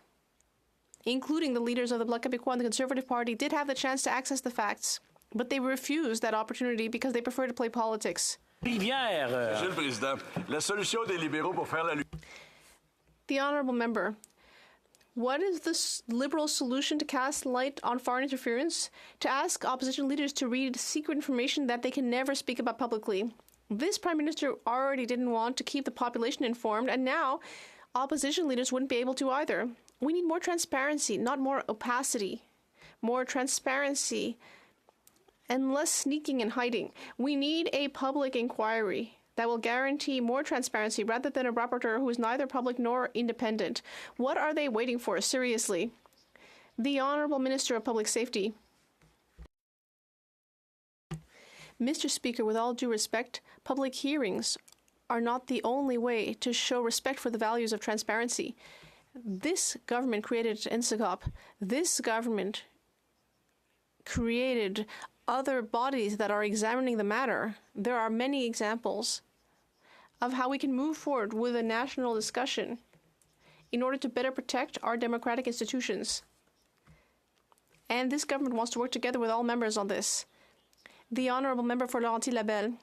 Speaker 1: including the leaders of the Bloc Québécois and the Conservative Party, did have the chance to access the facts, but they refused that opportunity because they prefer to play politics.
Speaker 9: Monsieur le Président, la solution des libéraux pour faire la lutte.
Speaker 1: The Honourable Member, what is the Liberal solution to cast light on foreign interference? To ask opposition leaders to read secret information that they can never speak about publicly. This Prime Minister already didn't want to keep the population informed, and now opposition leaders wouldn't be able to either. We need more transparency, not more opacity. More transparency and less sneaking and hiding. We need a public inquiry that will guarantee more transparency rather than a rapporteur who is neither public nor independent. What are they waiting for, seriously? The Honourable Minister of Public Safety. Mr. Speaker, with all due respect, public hearings are not the only way to show respect for the values of transparency. This government created NSICOP. This government created other bodies that are examining the matter. There are many examples of how we can move forward with a national discussion in order to better protect our democratic institutions. And this government wants to work together with all members on this. The Honourable Member for Laurentides-Labelle.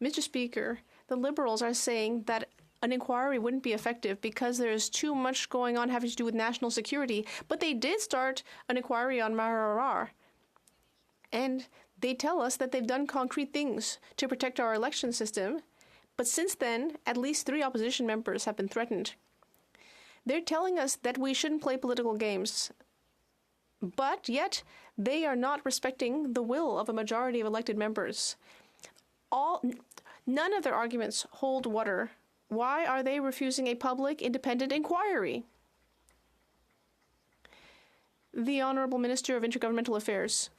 Speaker 1: Mr. Speaker, the Liberals are saying that an inquiry wouldn't be effective because there's too much going on having to do with national security, but they did start an inquiry on Maharar. And they tell us that they've done concrete things to protect our election system, but since then, at least 3 opposition members have been threatened. They're telling us that we shouldn't play political games, but yet they are not respecting the will of a majority of elected members. None of their arguments hold water. Why are they refusing a public, independent inquiry? The Honourable Minister of Intergovernmental Affairs.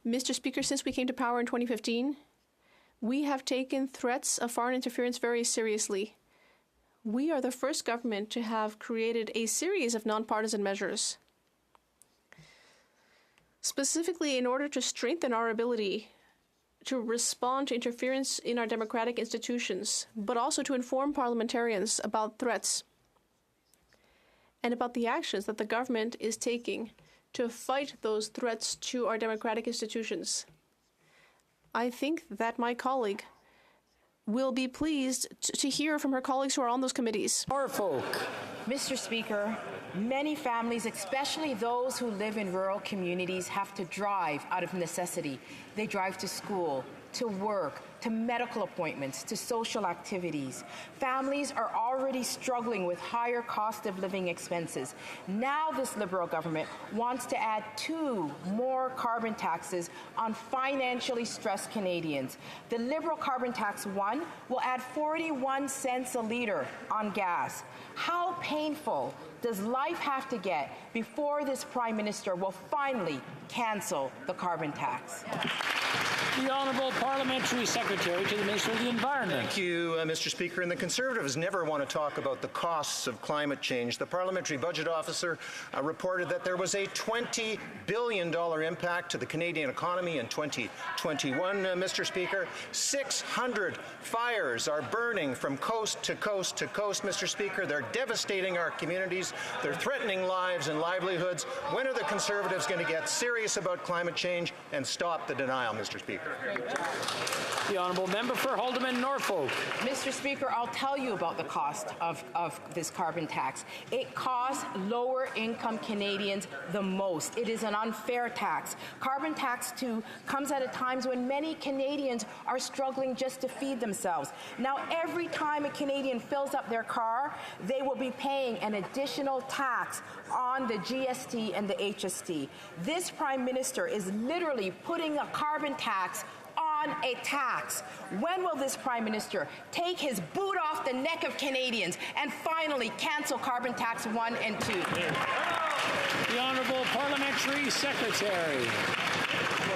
Speaker 1: Mr. Speaker, since we came to power in 2015, we have taken threats of foreign interference very seriously. We are the first government to have created a series of nonpartisan measures, specifically in order to strengthen our ability to respond to interference in our democratic institutions, but also to inform parliamentarians about threats and about the actions that the government is taking to fight those threats to our democratic institutions. I think that my colleague will be pleased to hear from her colleagues who are on those committees.
Speaker 10: Norfolk. Mr. Speaker, many families, especially those who live in rural communities, have to drive out of necessity. They drive to school, to work, to medical appointments, to social activities. Families are already struggling with higher cost of living expenses. Now this Liberal government wants to add 2 more carbon taxes on financially stressed Canadians. The Liberal carbon tax 1 will add 41 cents a litre on gas. How painful does life have to get before this Prime Minister will finally cancel the carbon tax?
Speaker 6: The Honourable Parliamentary Secretary to the Minister of the Environment.
Speaker 3: Thank you, Mr. Speaker. And the Conservatives never want to talk about the costs of climate change. The Parliamentary Budget Officer reported that there was a $20 billion impact to the Canadian economy in 2021, Mr. Speaker. 600 fires are burning from coast to coast to coast, Mr. Speaker. They're devastating our communities. They're threatening lives and livelihoods. When are the Conservatives going to get serious about climate change and stop the denial, Mr. Speaker?
Speaker 6: The Honourable Member for Haldimand Norfolk.
Speaker 10: Mr. Speaker, I'll tell you about the cost of this carbon tax. It costs lower income Canadians the most. It is an unfair tax. Carbon tax 2 comes at a time when many Canadians are struggling just to feed themselves. Now, every time a Canadian fills up their car, they will be paying an additional tax on the GST and the HST. This Prime Minister is literally putting a carbon tax on a tax. When will this Prime Minister take his boot off the neck of Canadians and finally cancel carbon tax 1 and 2?
Speaker 6: The Honourable Parliamentary Secretary.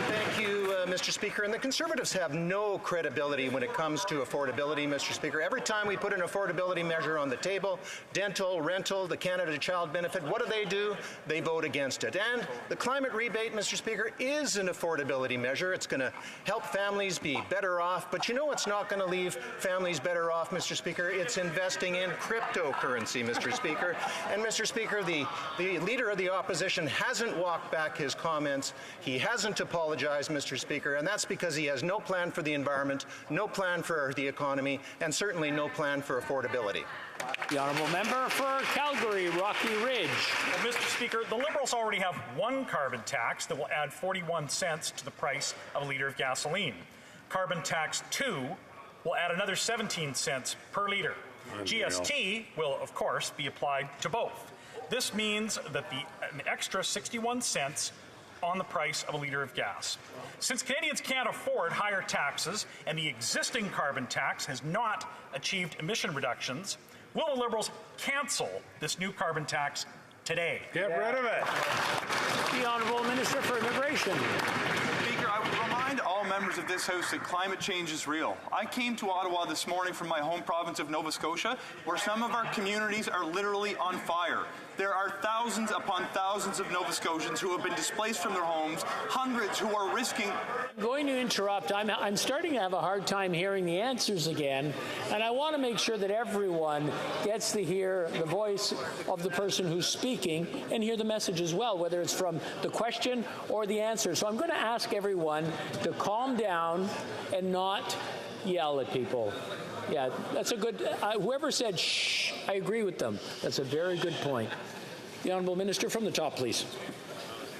Speaker 11: Thank you, Mr. Speaker. And the Conservatives have no credibility when it comes to affordability, Mr. Speaker. Every time we put an affordability measure on the table, dental, rental, the Canada Child Benefit, what do? They vote against it. And the climate rebate, Mr. Speaker, is an affordability measure. It's going to help families be better off. But you know what's not going to leave families better off, Mr. Speaker? It's investing in cryptocurrency, Mr. Speaker. And, Mr. Speaker, the Leader of the Opposition hasn't walked back his comments. He hasn't apologized, Mr. Speaker, and that's because he has no plan for the environment, no plan for the economy, and certainly no plan for affordability.
Speaker 6: The honourable member for Calgary, Rocky Ridge.
Speaker 12: Well, Mr. Speaker, the Liberals already have one carbon tax that will add 41 cents to the price of a litre of gasoline. Carbon tax 2 will add another 17 cents per litre. GST will, of course, be applied to both. This means that an extra 61 cents on the price of a litre of gas. Since Canadians can't afford higher taxes and the existing carbon tax has not achieved emission reductions, will the Liberals cancel this new carbon tax today?
Speaker 21: Get rid of it.
Speaker 6: The Honourable Minister for Immigration.
Speaker 14: Speaker, I would remind all members of this House that climate change is real. I came to Ottawa this morning from my home province of Nova Scotia, where some of our communities are literally on fire. There are thousands upon thousands of Nova Scotians who have been displaced from their homes, hundreds who are risking...
Speaker 6: I'm going to interrupt. I'm starting to have a hard time hearing the answers again, and I want to make sure that everyone gets to hear the voice of the person who's speaking and hear the message as well, whether it's from the question or the answer. So I'm going to ask everyone to calm down and not yell at people. Yeah, that's a good... whoever said shh, I agree with them. That's a very good point. The Honourable Minister from the top, please.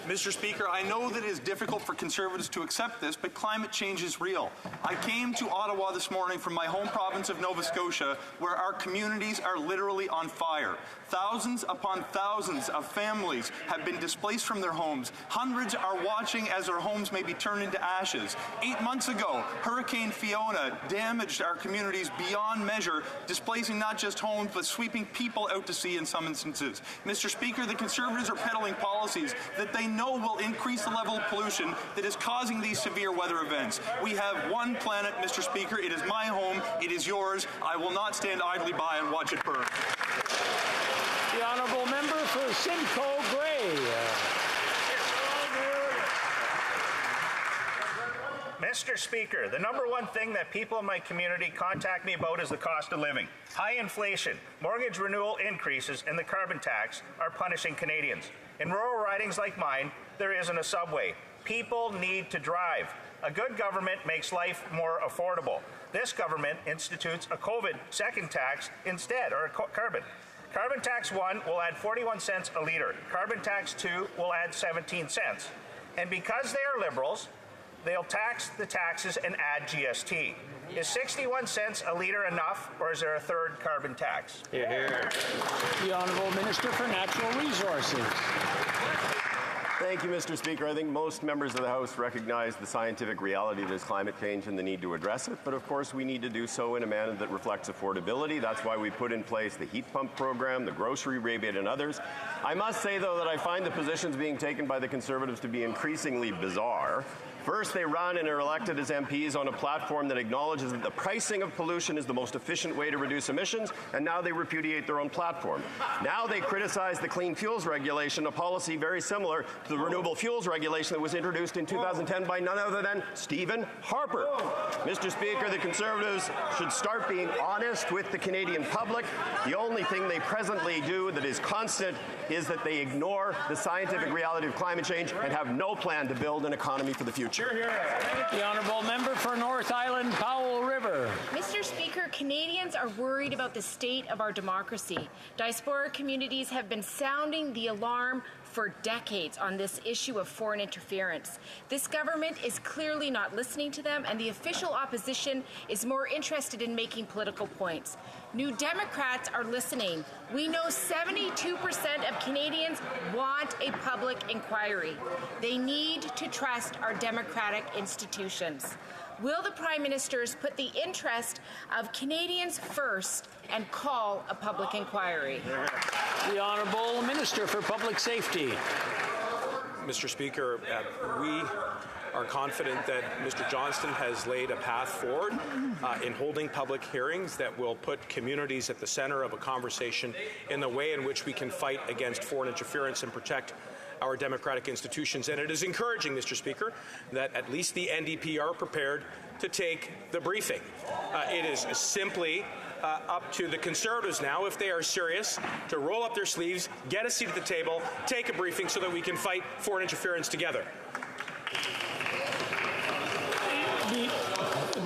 Speaker 14: Mr. Speaker, I know that it is difficult for Conservatives to accept this, but climate change is real. I came to Ottawa this morning from my home province of Nova Scotia, where our communities are literally on fire. Thousands upon thousands of families have been displaced from their homes. Hundreds are watching as their homes may be turned into ashes. 8 months ago, Hurricane Fiona damaged our communities beyond measure, displacing not just homes, but sweeping people out to sea in some instances. Mr. Speaker, the Conservatives are peddling policies that they know will increase the level of pollution that is causing these severe weather events. We have one planet, Mr. Speaker. It is my home. It is yours. I will not stand idly by and watch it burn.
Speaker 6: The Honourable Member for Simcoe Grey.
Speaker 24: Mr. Speaker, the number one thing that people in my community contact me about is the cost of living. High inflation, mortgage renewal increases, and the carbon tax are punishing Canadians. In rural ridings like mine, there isn't a subway. People need to drive. A good government makes life more affordable. This government institutes a COVID second tax instead, or carbon. Carbon tax 1 will add 41 cents a litre. Carbon tax 2 will add 17 cents. And because they are Liberals, they'll tax the taxes and add GST. Is 61 cents a litre enough, or is there a third carbon tax?
Speaker 6: The Honourable Minister for Natural Resources.
Speaker 25: Thank you, Mr. Speaker. I think most members of the House recognize the scientific reality that is climate change and the need to address it. But of course, we need to do so in a manner that reflects affordability. That's why we put in place the heat pump program, the grocery rebate, and others. I must say, though, that I find the positions being taken by the Conservatives to be increasingly bizarre. First, they run and are elected as MPs on a platform that acknowledges that the pricing of pollution is the most efficient way to reduce emissions, and now they repudiate their own platform. Now they criticize the clean fuels regulation, a policy very similar to the renewable fuels regulation that was introduced in 2010 by none other than Stephen Harper. Mr. Speaker, the Conservatives should start being honest with the Canadian public. The only thing they presently do that is constant is that they ignore the scientific reality of climate change and have no plan to build an economy for the future.
Speaker 6: The Honourable Member for North Island, Powell River.
Speaker 26: Mr. Speaker, Canadians are worried about the state of our democracy. Diaspora communities have been sounding the alarm for decades on this issue of foreign interference. This government is clearly not listening to them, and the official opposition is more interested in making political points. New Democrats are listening. We know 72% of Canadians want a public inquiry. They need to trust our democratic institutions. Will the Prime Ministers put the interest of Canadians first and call a public inquiry?
Speaker 6: The Honourable Minister for Public Safety.
Speaker 7: Mr. Speaker, we are confident that Mr. Johnston has laid a path forward in holding public hearings that will put communities at the center of a conversation in the way in which we can fight against foreign interference and protect our democratic institutions. And it is encouraging, Mr. Speaker, that at least the NDP are prepared to take the briefing. It is simply up to the Conservatives now, if they are serious, to roll up their sleeves, get a seat at the table, take a briefing so that we can fight foreign interference together.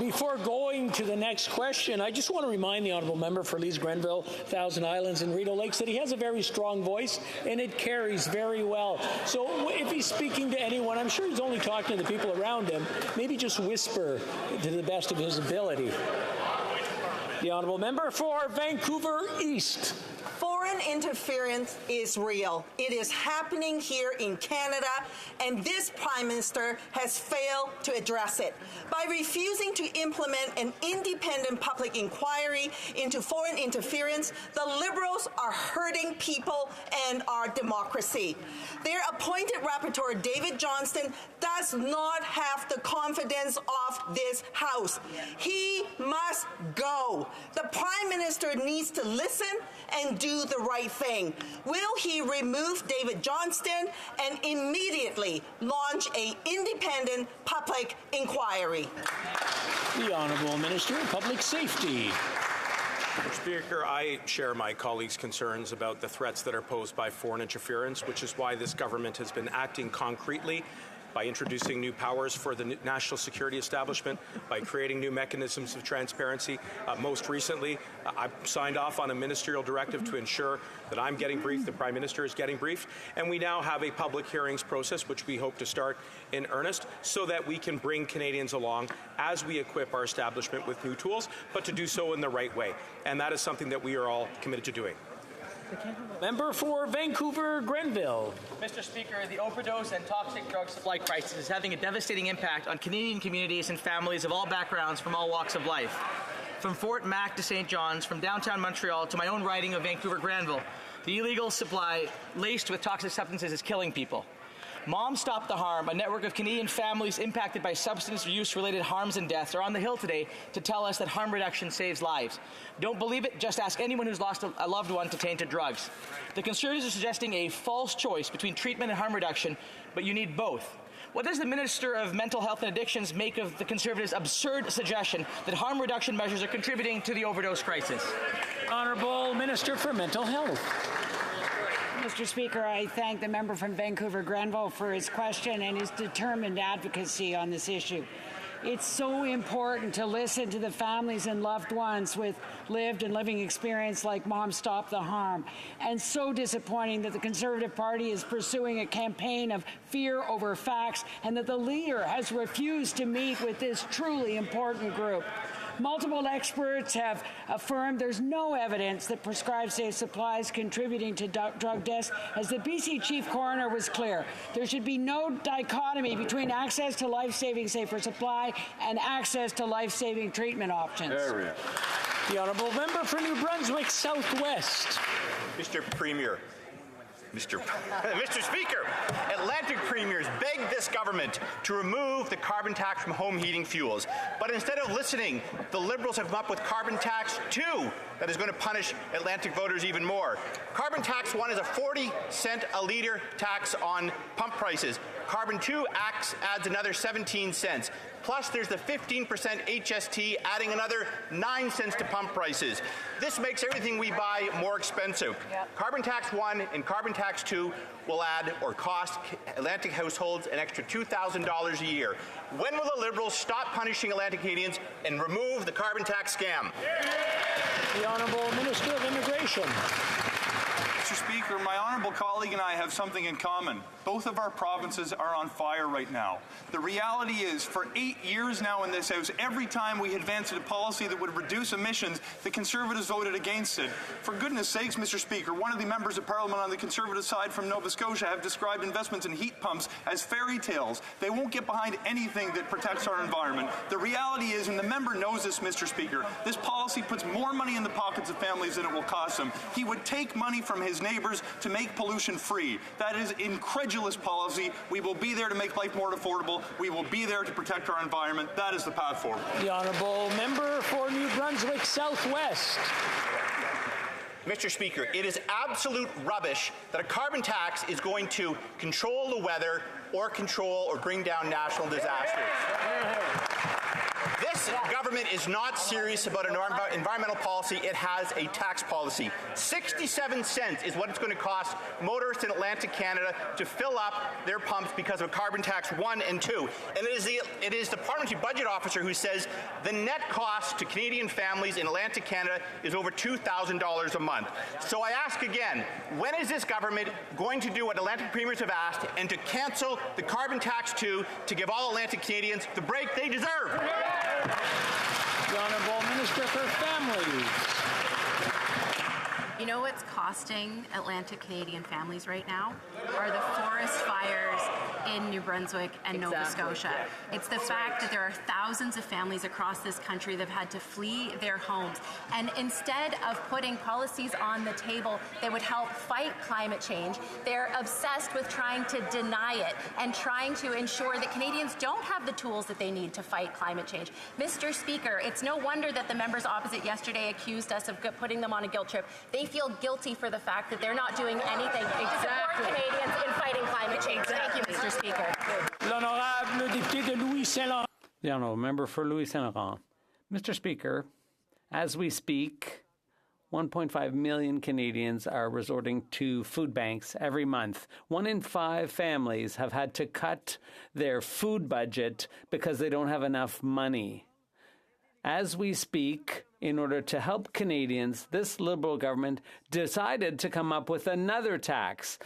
Speaker 6: Before going to the next question, I just want to remind the honourable member for Leeds Grenville, Thousand Islands and Rideau Lakes that he has a very strong voice and it carries very well. So if he's speaking to anyone, I'm sure he's only talking to the people around him, maybe just whisper to the best of his ability. The honourable member for Vancouver East.
Speaker 8: Foreign interference is real. It is happening here in Canada, and this Prime Minister has failed to address it. By refusing to implement an independent public inquiry into foreign interference, the Liberals are hurting people and our democracy. Their appointed rapporteur, David Johnston, does not have the confidence of this House. He must go. The Prime Minister needs to listen and do the right thing. Will he remove David Johnston and immediately launch an independent public inquiry?
Speaker 6: The Honourable Minister of Public Safety.
Speaker 7: Mr. Speaker, I share my colleagues' concerns about the threats that are posed by foreign interference, which is why this government has been acting concretely by introducing new powers for the national security establishment, by creating new mechanisms of transparency. Most recently, I signed off on a ministerial directive to ensure that I'm getting briefed, the Prime Minister is getting briefed, and we now have a public hearings process which we hope to start in earnest so that we can bring Canadians along as we equip our establishment with new tools, but to do so in the right way. And that is something that we are all committed to doing.
Speaker 6: Member for Vancouver Grenville.
Speaker 15: Mr. Speaker, the overdose and toxic drug supply crisis is having a devastating impact on Canadian communities and families of all backgrounds from all walks of life. From Fort Mac to St. John's, from downtown Montreal to my own riding of Vancouver Grenville, the illegal supply laced with toxic substances is killing people. Mom Stop the Harm, a network of Canadian families impacted by substance use-related harms and deaths, are on the Hill today to tell us that harm reduction saves lives. Don't believe it? Just ask anyone who's lost a loved one to tainted drugs. The Conservatives are suggesting a false choice between treatment and harm reduction, but you need both. What does the Minister of Mental Health and Addictions make of the Conservatives' absurd suggestion that harm reduction measures are contributing to the overdose crisis?
Speaker 6: Honourable Minister for Mental Health.
Speaker 16: Mr. Speaker, I thank the member from Vancouver Grenville for his question and his determined advocacy on this issue. It's so important to listen to the families and loved ones with lived and living experience like Mom Stop the Harm. And so disappointing that the Conservative Party is pursuing a campaign of fear over facts and that the leader has refused to meet with this truly important group. Multiple experts have affirmed there's no evidence that prescribed safe supply is contributing to drug deaths. As the BC Chief Coroner was clear, there should be no dichotomy between access to life-saving safer supply and access to life-saving treatment options.
Speaker 6: The Honourable Member for New Brunswick Southwest.
Speaker 17: Mr. Premier. Mr. Speaker, Atlantic premiers begged this government to remove the carbon tax from home heating fuels. But instead of listening, the Liberals have come up with Carbon Tax 2 that is going to punish Atlantic voters even more. Carbon Tax 1 is a 40-cent a litre tax on pump prices. Carbon 2 adds another 17 cents. Plus, there's the 15% HST adding another 9 cents to pump prices. This makes everything we buy more expensive. Carbon Tax 1 and Carbon Tax 2 will add or cost Atlantic households an extra $2,000 a year. When will the Liberals stop punishing Atlantic Canadians and remove the carbon tax scam?
Speaker 6: The Honourable Minister of Immigration.
Speaker 14: Mr. Speaker, my honourable colleague and I have something in common. Both of our provinces are on fire right now. The reality is, for 8 years now in this House, every time we advanced a policy that would reduce emissions, the Conservatives voted against it. For goodness sakes, Mr. Speaker, one of the members of Parliament on the Conservative side from Nova Scotia have described investments in heat pumps as fairy tales. They won't get behind anything that protects our environment. The reality is, and the member knows this, Mr. Speaker, this policy puts more money in the pockets of families than it will cost them. He would take money from his neighbours to make pollution pollution-free. That is incredulous policy. We will be there to make life more affordable. We will be there to protect our environment. That is the path forward.
Speaker 6: The honourable member for New Brunswick Southwest.
Speaker 17: Mr. Speaker, it is absolute rubbish that a carbon tax is going to control the weather or control or bring down national disasters. This government is not serious about environmental policy. It has a tax policy. 67 cents is what it's going to cost motorists in Atlantic Canada to fill up their pumps because of carbon tax 1 and 2. And it is the parliamentary budget officer who says the net cost to Canadian families in Atlantic Canada is over $2,000 a month. So I ask again, when is this government going to do what Atlantic premiers have asked and to cancel the carbon tax 2 to give all Atlantic Canadians the break they deserve?
Speaker 6: The Honourable Minister for Families.
Speaker 2: You know what's costing Atlantic Canadian families right now? Are the forest fires in New Brunswick and Nova Scotia. It's the fact that there are thousands of families across this country that have had to flee their homes. And instead of putting policies on the table that would help fight climate change, they're obsessed with trying to deny it and trying to ensure that Canadians don't have the tools that they need to fight climate change. Mr. Speaker, it's no wonder that the members opposite yesterday accused us of putting them on a guilt trip. They feel guilty for the fact that they're not doing anything to support Canadians in fighting climate change. Thank you, Mr. Speaker.
Speaker 6: L'honorable député de Louis Saint-Laurent. The honourable member for Louis Saint-Laurent. Mr. Speaker, as we speak, 1.5 million Canadians are resorting to food banks every month. 1 in 5 families have had to cut their food budget because they don't have enough money. As we speak, in order to help Canadians, this Liberal government decided to come up with another tax,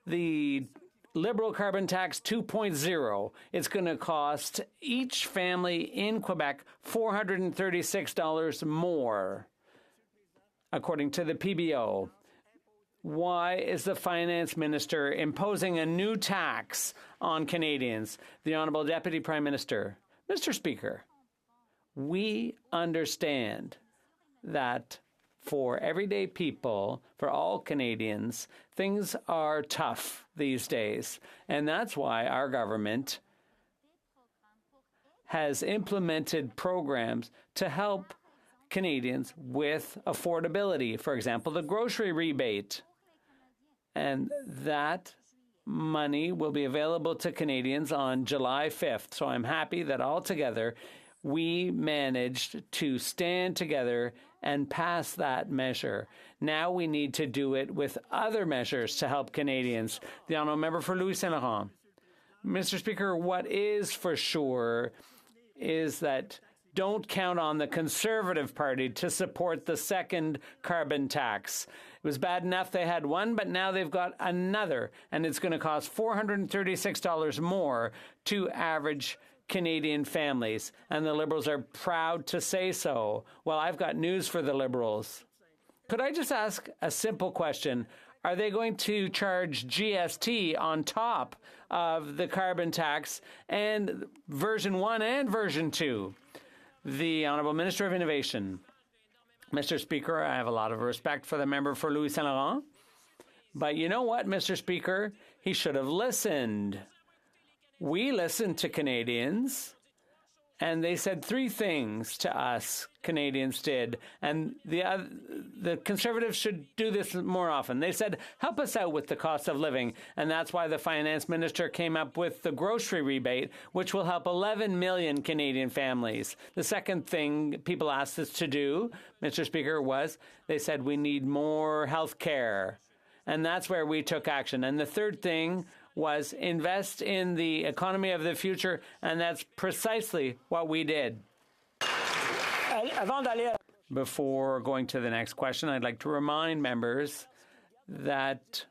Speaker 6: the Liberal Carbon Tax 2.0. It's going to cost each family in Quebec $436 more, according to the PBO. Why is the Finance Minister imposing a new tax on Canadians? The Honourable Deputy Prime Minister. Mr. Speaker, we understand that for everyday people, for all Canadians, things are tough these days. And that's why our government has implemented programs to help Canadians with affordability. For example, the grocery rebate. And that money will be available to Canadians on July 5th. So I'm happy that altogether we managed to stand together and pass that measure. Now we need to do it with other measures to help Canadians. The honourable member for Louis Saint-Laurent. Mr. Speaker, what is for sure is that don't count on the Conservative Party to support the second carbon tax. It was bad enough they had one, but now they've got another, and it's going to cost $436 more to average Canadian families, and the Liberals are proud to say so. Well, I've got news for the Liberals. Could I just ask a simple question? Are they going to charge GST on top of the carbon tax and version 1 and version 2? The Honourable Minister of Innovation. Mr. Speaker, I have a lot of respect for the member for Louis Saint-Laurent, but you know what, Mr. Speaker? He should have listened. We listened to Canadians, and they said 3 things to us, Canadians did. And the Conservatives should do this more often. They said, help us out with the cost of living. And that's why the Finance Minister came up with the grocery rebate, which will help 11 million Canadian families. The second thing people asked us to do, Mr. Speaker, was they said we need more health care. And that's where we took action. And the third thing was invest in the economy of the future, and that's precisely what we did. Before going to the next question, I'd like to remind members that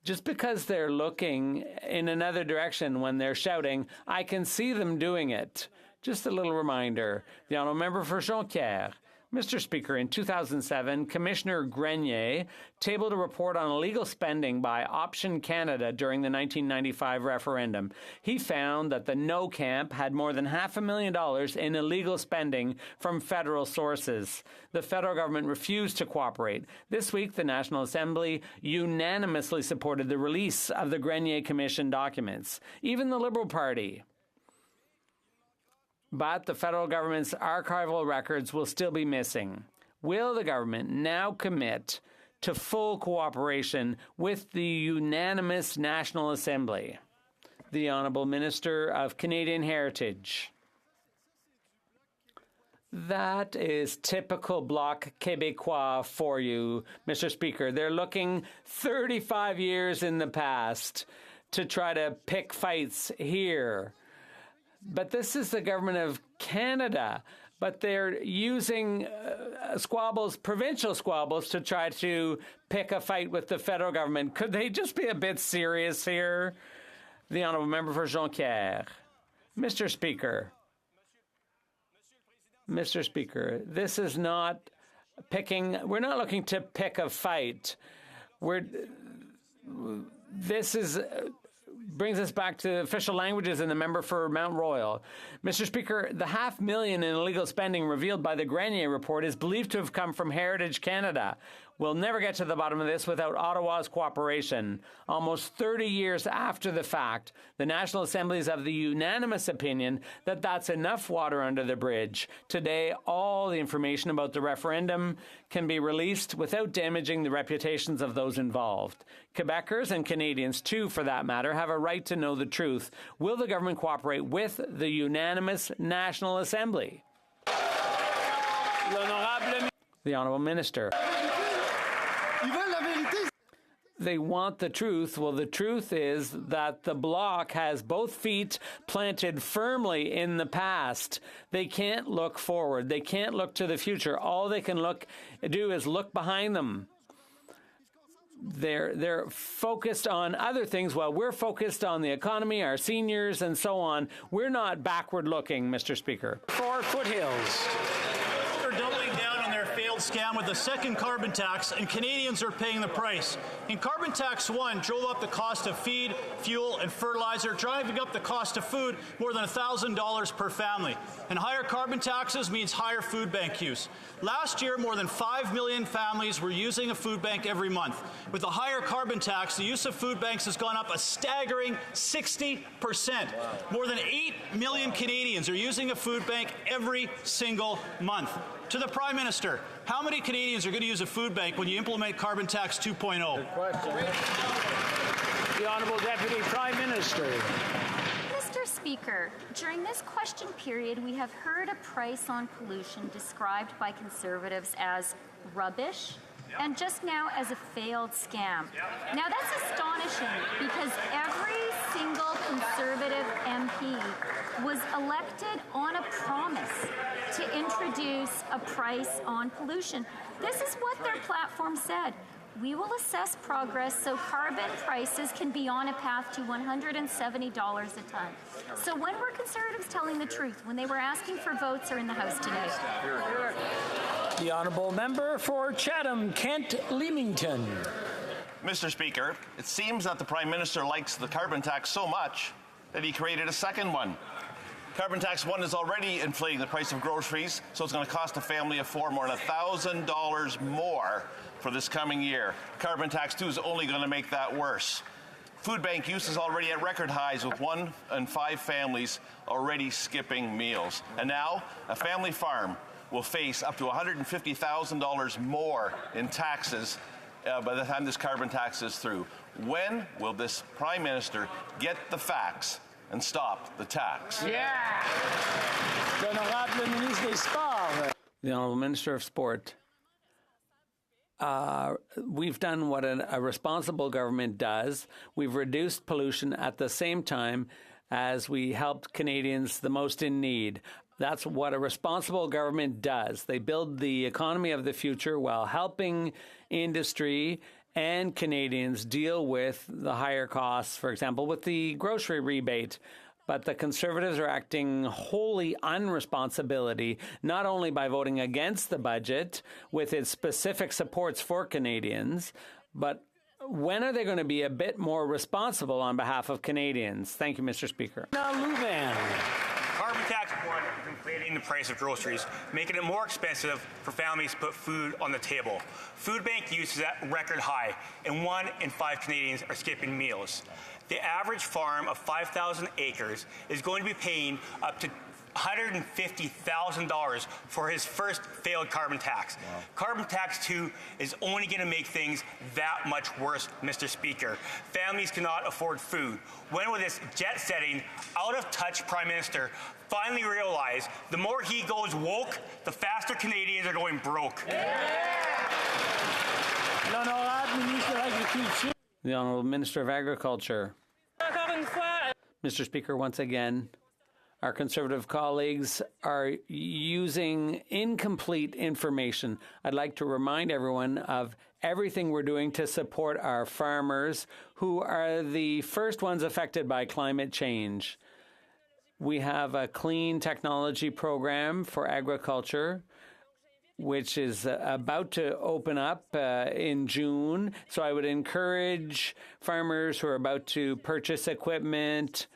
Speaker 6: just because they're looking in another direction when they're shouting, I can see them doing it. Just a little reminder. The honourable member for Jonquière.
Speaker 4: Mr. Speaker, in 2007, Commissioner Grenier tabled a report on illegal spending by Option Canada during the 1995 referendum. He found that the No camp had more than $500,000 in illegal spending from federal sources. The federal government refused to cooperate. This week, the National Assembly unanimously supported the release of the Grenier Commission documents. Even the Liberal Party. But the federal government's archival records will still be missing. Will the government now commit to full cooperation with the unanimous National Assembly? The Honourable Minister of Canadian Heritage. That is typical Bloc Québécois for you, Mr. Speaker. They're looking 35 years in the past to try to pick fights here. But this is the government of Canada. But they're using squabbles, provincial squabbles, to try to pick a fight with the federal government. Could they just be a bit serious here? The Honourable Member for Jonquière. Mr. Speaker. Mr. Speaker, this is not picking. We're not looking to pick a fight. This is. Brings us back to official languages in the member for Mount Royal. Mr. Speaker, the $500,000 in illegal spending revealed by the Grenier report is believed to have come from Heritage Canada. We'll never get to the bottom of this without Ottawa's cooperation. Almost 30 years after the fact, the National Assembly is of the unanimous opinion that that's enough water under the bridge. Today, all the information about the referendum can be released without damaging the reputations of those involved. Quebecers and Canadians, too, for that matter, have a right to know the truth. Will the government cooperate with the unanimous National Assembly? The Honourable Minister. They want the truth. Well, the truth is that the Bloc has both feet planted firmly in the past. They can't look forward. They can't look to the future. All they can do is look behind them. They're focused on other things while we're focused on the economy, our seniors, and so on. We're not backward looking, Mr. Speaker.
Speaker 13: For Foothills. They're doubling down on their failed scam with a second carbon tax, and Canadians are paying the price. In Carbon Tax 1 drove up the cost of feed, fuel, and fertilizer, driving up the cost of food more than $1,000 per family. And higher carbon taxes means higher food bank use. Last year, more than 5 million families were using a food bank every month. With a higher carbon tax, the use of food banks has gone up a staggering 60%. More than 8 million Canadians are using a food bank every single month. To the Prime Minister, how many Canadians are going to use a food bank when you implement Carbon Tax 2.0?
Speaker 6: The Honourable Deputy Prime Minister.
Speaker 18: Mr. Speaker, during this question period, we have heard a price on pollution described by Conservatives as rubbish and just now as a failed scam. Now that's astonishing because every single Conservative MP was elected on a promise to introduce a price on pollution. This is what their platform said. We will assess progress so carbon prices can be on a path to $170 a ton. So when were Conservatives telling the truth? When they were asking for votes or in the House today?
Speaker 6: The Honourable Member for Chatham, Kent Leamington.
Speaker 19: Mr. Speaker, it seems that the Prime Minister likes the carbon tax so much that he created a second one. Carbon Tax 1 is already inflating the price of groceries, so it's going to cost a family of four more than $1,000 more for this coming year. Carbon Tax 2 is only going to make that worse. Food bank use is already at record highs, with 1 in 5 families already skipping meals. And now, a family farm will face up to $150,000 more in taxes by the time this carbon tax is through. When will this Prime Minister get the facts and stop the tax?
Speaker 6: The
Speaker 4: Honourable Minister of Sport. We've done what a responsible government does. We've reduced pollution at the same time as we helped Canadians the most in need. That's what a responsible government does. They build the economy of the future while helping industry and Canadians deal with the higher costs, for example, with the grocery rebate. But the Conservatives are acting wholly unresponsibility, not only by voting against the budget with its specific supports for Canadians, but when are they going to be a bit more responsible on behalf of Canadians? Thank you, Mr. Speaker.
Speaker 6: Now, Louvain.
Speaker 1: Carbon tax one is inflating the price of groceries, making it more expensive for families to put food on the table. Food bank use is at record high, and 1 in 5 Canadians are skipping meals. The average farm of 5,000 acres is going to be paying up to $150,000 for his first failed carbon tax. Wow. Carbon tax 2 is only going to make things that much worse, Mr. Speaker. Families cannot afford food. When will this jet-setting, out-of-touch Prime Minister finally realize the more he goes woke, the faster Canadians are going broke?
Speaker 4: The Honourable Minister of Agriculture. Mr. Speaker, once again, our Conservative colleagues are using incomplete information. I'd like to remind everyone of everything we're doing to support our farmers, who are the first ones affected by climate change. We have a clean technology program for agriculture, which is about to open up in June. So I would encourage farmers who are about to purchase equipment,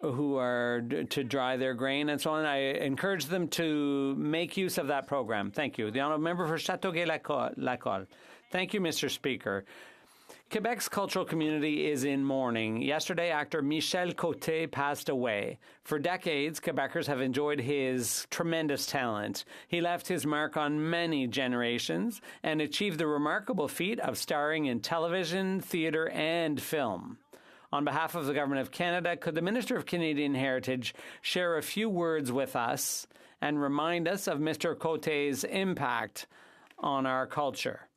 Speaker 4: who are to dry their grain and so on, I encourage them to make use of that program. Thank you. The Honourable Member for Châteauguay-Lacolle. Thank you, Mr. Speaker. Quebec's cultural community is in mourning. Yesterday, actor Michel Côté passed away. For decades, Quebecers have enjoyed his tremendous talent. He left his mark on many generations and achieved the remarkable feat of starring in television, theatre, and film. On behalf of the Government of Canada, could the Minister of Canadian Heritage share a few words with us and remind us of Mr. Côté's impact on our culture?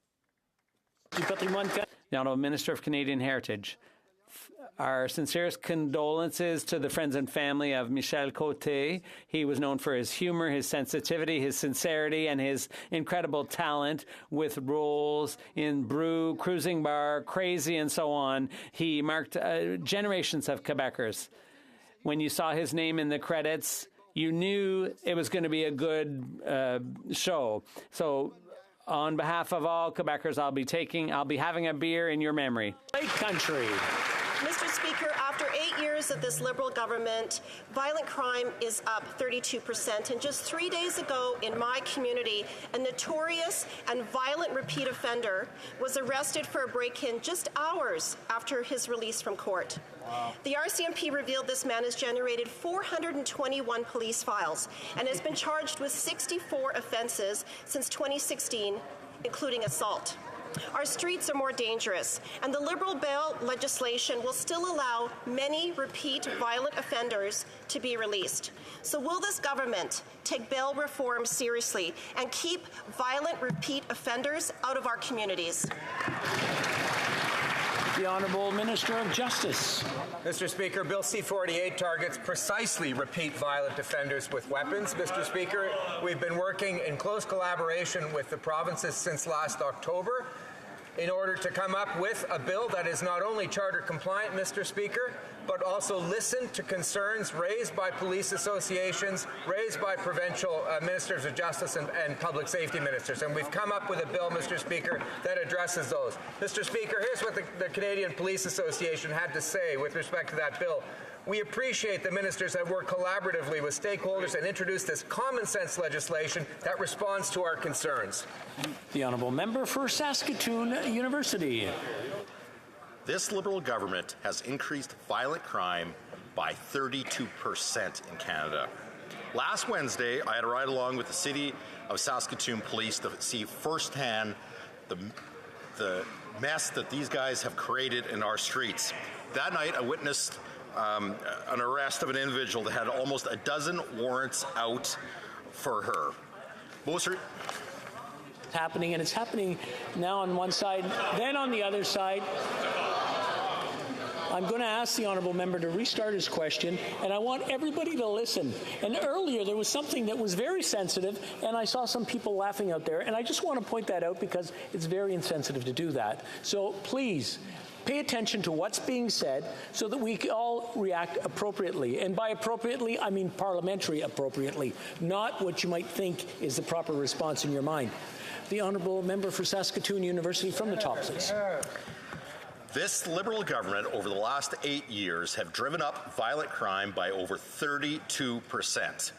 Speaker 4: The Honourable Minister of Canadian Heritage. Our sincerest condolences to the friends and family of Michel Côté. He was known for his humor, his sensitivity, his sincerity, and his incredible talent with roles in Brew, Cruising Bar, Crazy, and so on. He marked generations of Quebecers. When you saw his name in the credits, you knew it was going to be a good show. So on behalf of all Quebecers, I'll be having a beer in your memory.
Speaker 6: Lake Country.
Speaker 5: Mr. Speaker, after 8 years of this Liberal government, violent crime is up 32%. And just 3 days ago in my community, a notorious and violent repeat offender was arrested for a break-in just hours after his release from court. Wow. The RCMP revealed this man has generated 421 police files and has been charged with 64 offenses since 2016, including assault. Our streets are more dangerous, and the Liberal bail legislation will still allow many repeat violent offenders to be released. So will this government take bail reform seriously and keep violent repeat offenders out of our communities?
Speaker 6: The Honourable Minister of Justice.
Speaker 9: Mr. Speaker, Bill C-48 targets precisely repeat violent offenders with weapons. Mr. Speaker, we've been working in close collaboration with the provinces since last October in order to come up with a bill that is not only charter compliant, Mr. Speaker, but also listen to concerns raised by police associations, raised by provincial ministers of justice and public safety ministers. And we've come up with a bill, Mr. Speaker, that addresses those. Mr. Speaker, here's what the Canadian Police Association had to say with respect to that bill. We appreciate the ministers have worked collaboratively with stakeholders and introduced this common sense legislation that responds to our concerns.
Speaker 6: The Honourable Member for Saskatoon University.
Speaker 20: This Liberal government has increased violent crime by 32% in Canada. Last Wednesday, I had a ride along with the City of Saskatoon Police to see firsthand the mess that these guys have created in our streets. That night, I witnessed an arrest of an individual that had almost a dozen warrants out for her.
Speaker 6: It's happening, and it's happening now on one side, then on the other side. I'm going to ask the Honourable Member to restart his question, and I want everybody to listen. And earlier there was something that was very sensitive, and I saw some people laughing out there, and I just want to point that out because it's very insensitive to do that. So please, pay attention to what's being said so that we all react appropriately. And by appropriately, I mean parliamentary appropriately, not what you might think is the proper response in your mind. The honourable member for Saskatoon University from the top, please.
Speaker 20: This Liberal government over the last 8 years have driven up violent crime by over 32%.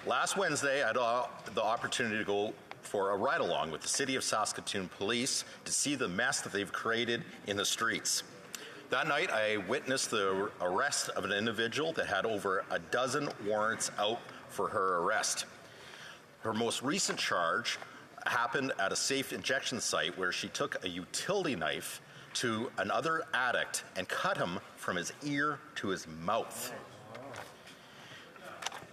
Speaker 20: Last Wednesday, I had the opportunity to go for a ride-along with the City of Saskatoon Police to see the mess that they've created in the streets. That night, I witnessed the arrest of an individual that had over a dozen warrants out for her arrest. Her most recent charge happened at a safe injection site where she took a utility knife to another addict and cut him from his ear to his mouth.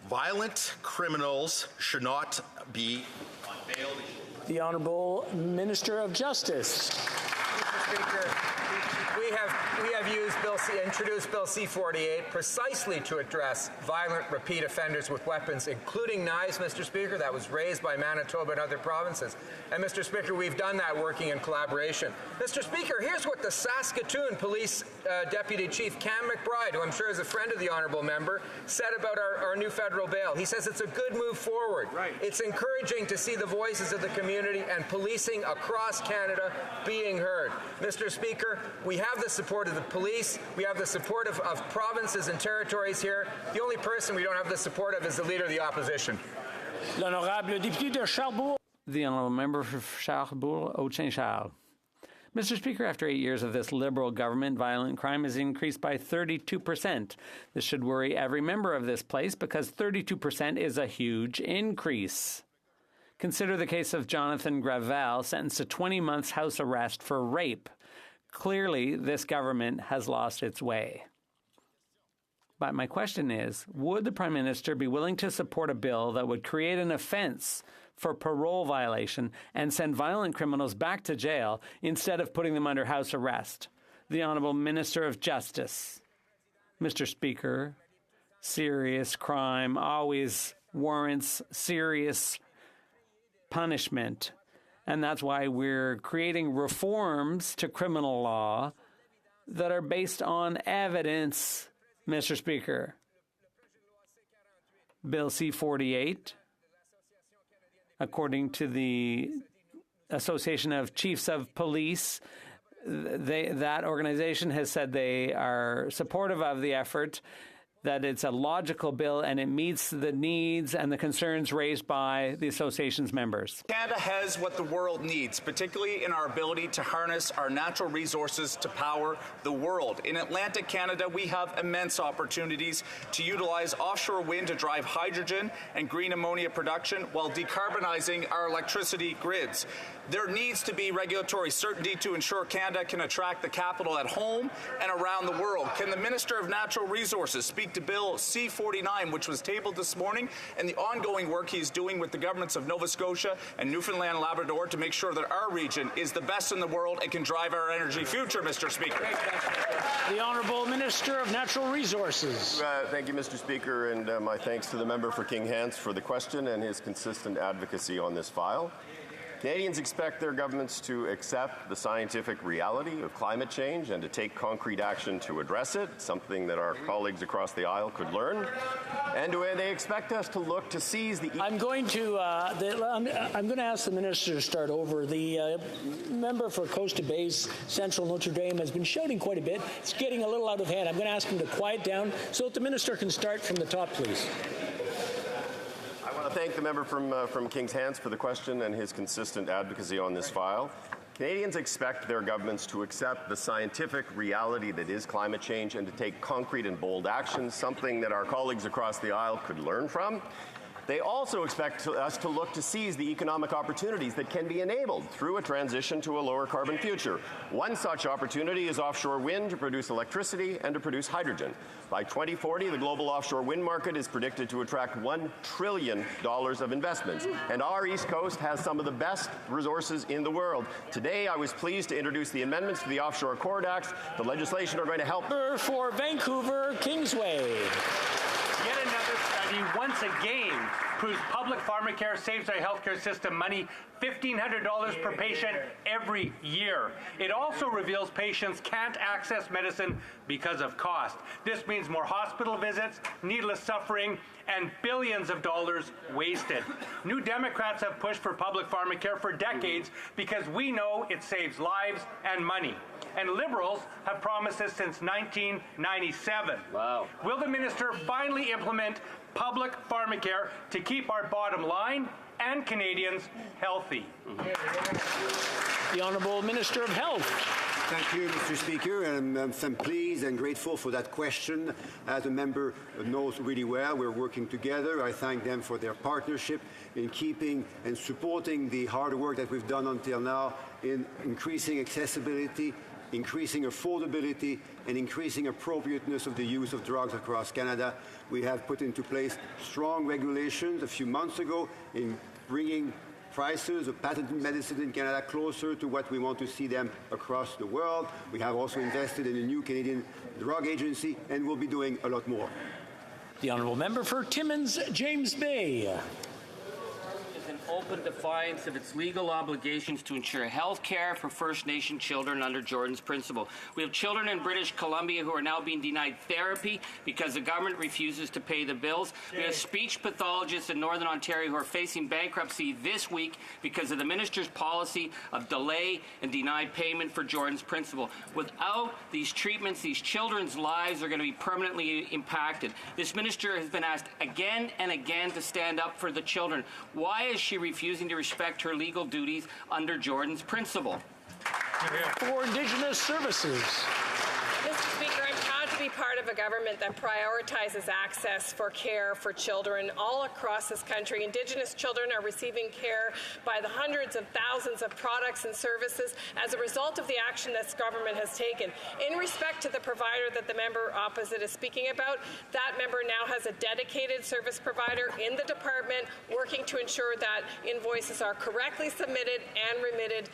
Speaker 20: Violent criminals should not be on bail.
Speaker 6: The Honourable Minister of Justice.
Speaker 9: Mr. Speaker, we have introduced Bill C-48 precisely to address violent repeat offenders with weapons, including knives, Mr. Speaker. That was raised by Manitoba and other provinces. And, Mr. Speaker, we've done that working in collaboration. Mr. Speaker, here's what the Saskatoon Police Deputy Chief Cam McBride, who I'm sure is a friend of the honourable member, said about our new federal bail. He says it's a good move forward. Right. It's encouraging to see the voices of the community and policing across Canada being heard. Mr. Speaker, we have the support of the police. We have the support of provinces and territories here. The only person we don't have the support of is the Leader of the Opposition.
Speaker 6: L'honorable député de Charlebourg.
Speaker 4: The honourable member for Charlebourg, Haute-Saint-Charles. Mr. Speaker, after 8 years of this Liberal government, violent crime has increased by 32%. This should worry every member of this place because 32% is a huge increase. Consider the case of Jonathan Gravel, sentenced to 20 months house arrest for rape. Clearly, this government has lost its way. But my question is, would the Prime Minister be willing to support a bill that would create an offence for parole violation and send violent criminals back to jail instead of putting them under house arrest? The Honourable Minister of Justice. Mr. Speaker, serious crime always warrants serious punishment. And that's why we're creating reforms to criminal law that are based on evidence, Mr. Speaker. Bill C-48, according to the Association of Chiefs of Police, that organization has said they are supportive of the effort, that it's a logical bill and it meets the needs and the concerns raised by the association's members.
Speaker 3: Canada has what the world needs, particularly in our ability to harness our natural resources to power the world. In Atlantic Canada, we have immense opportunities to utilize offshore wind to drive hydrogen and green ammonia production while decarbonizing our electricity grids. There needs to be regulatory certainty to ensure Canada can attract the capital at home and around the world. Can the Minister of Natural Resources speak to Bill C-49, which was tabled this morning, and the ongoing work he's doing with the governments of Nova Scotia and Newfoundland and Labrador to make sure that our region is the best in the world and can drive our energy future, Mr. Speaker?
Speaker 6: The Honourable Minister of Natural Resources.
Speaker 25: Thank you, Mr. Speaker, and my thanks to the member for King Hants for the question and his consistent advocacy on this file. Canadians expect their governments to accept the scientific reality of climate change and to take concrete action to address it, something that our colleagues across the aisle could learn. And they expect us to look to seize the...
Speaker 6: I'm going to ask the minister to start over. The member for Coast Bays, Central Notre Dame, has been shouting quite a bit. It's getting a little out of hand. I'm going to ask him to quiet down so that the minister can start from the top, please.
Speaker 25: I want to thank the member from King's Hants for the question and his consistent advocacy on this file. Canadians expect their governments to accept the scientific reality that is climate change and to take concrete and bold action, something that our colleagues across the aisle could learn from. They also expect us to look to seize the economic opportunities that can be enabled through a transition to a lower carbon future. One such opportunity is offshore wind to produce electricity and to produce hydrogen. By 2040, the global offshore wind market is predicted to attract $1 trillion of investments. And our East Coast has some of the best resources in the world. Today, I was pleased to introduce the amendments to the Offshore Accord Act. The legislation are going to help.
Speaker 6: For Vancouver, Kingsway.
Speaker 10: Yet another study once again proves public pharmacare saves our healthcare system money, $1,500 per patient every year. It also reveals patients can't access medicine because of cost. This means more hospital visits, needless suffering, and billions of dollars wasted. New Democrats have pushed for public pharmacare for decades because we know it saves lives and money. And Liberals have promised this since 1997. Wow. Will the minister finally implement public pharmacare to keep our bottom line and Canadians healthy?
Speaker 6: The Honourable Minister of Health.
Speaker 11: Thank you, Mr. Speaker. I'm pleased and grateful for that question. As the member knows really well, we're working together. I thank them for their partnership in keeping and supporting the hard work that we've done until now in increasing accessibility, increasing affordability, and increasing appropriateness of the use of drugs across Canada. We have put into place strong regulations a few months ago in bringing prices of patented medicine in Canada closer to what we want to see them across the world. We have also invested in a new Canadian drug agency, and we'll be doing a lot more.
Speaker 6: The Honourable Member for Timmins, James Bay.
Speaker 12: An open defiance of its legal obligations to ensure health care for First Nation children under Jordan's Principle. We have children in British Columbia who are now being denied therapy because the government refuses to pay the bills. We have speech pathologists in Northern Ontario who are facing bankruptcy this week because of the minister's policy of delay and denied payment for Jordan's Principle. Without these treatments, these children's lives are going to be permanently impacted. This minister has been asked again and again to stand up for the children. Why is she refusing to respect her legal duties under Jordan's Principle?
Speaker 6: For Indigenous Services.
Speaker 21: Mr. Speaker, I'm proud to be part of a government that prioritizes access for care for children all across this country. Indigenous children are receiving care by the hundreds of thousands of products and services as a result of the action this government has taken. In respect to the provider that the member opposite is speaking about, that member now has a dedicated service provider in the department working to ensure that invoices are correctly submitted and remitted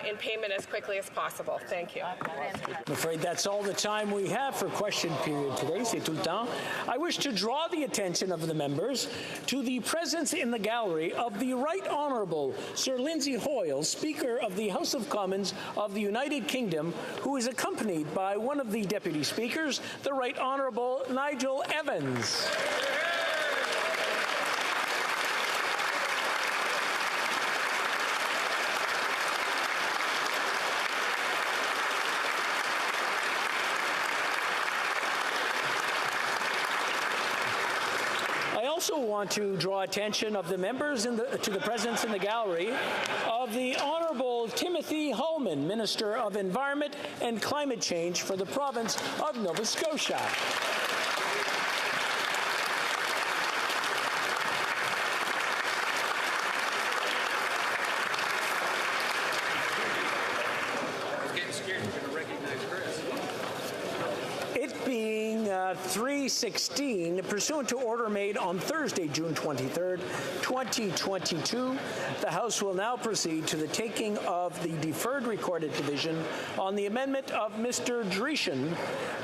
Speaker 21: in payment as quickly as possible. Thank you.
Speaker 6: I'm afraid that's all the time we have for question period today. C'est tout le temps. I wish to draw the attention of the members to the presence in the gallery of the Right Honourable Sir Lindsay Hoyle, Speaker of the House of Commons of the United Kingdom, who is accompanied by one of the Deputy Speakers, the Right Honourable Nigel Evans. I also want to draw attention of the members to the presence in the gallery of the Honourable Timothy Holman, Minister of Environment and Climate Change for the province of Nova Scotia. It being 3:16, pursuant to order made on Thursday, June 23rd, 2022, the House will now proceed to the taking of the deferred recorded division on the amendment of Mr. Dreeshen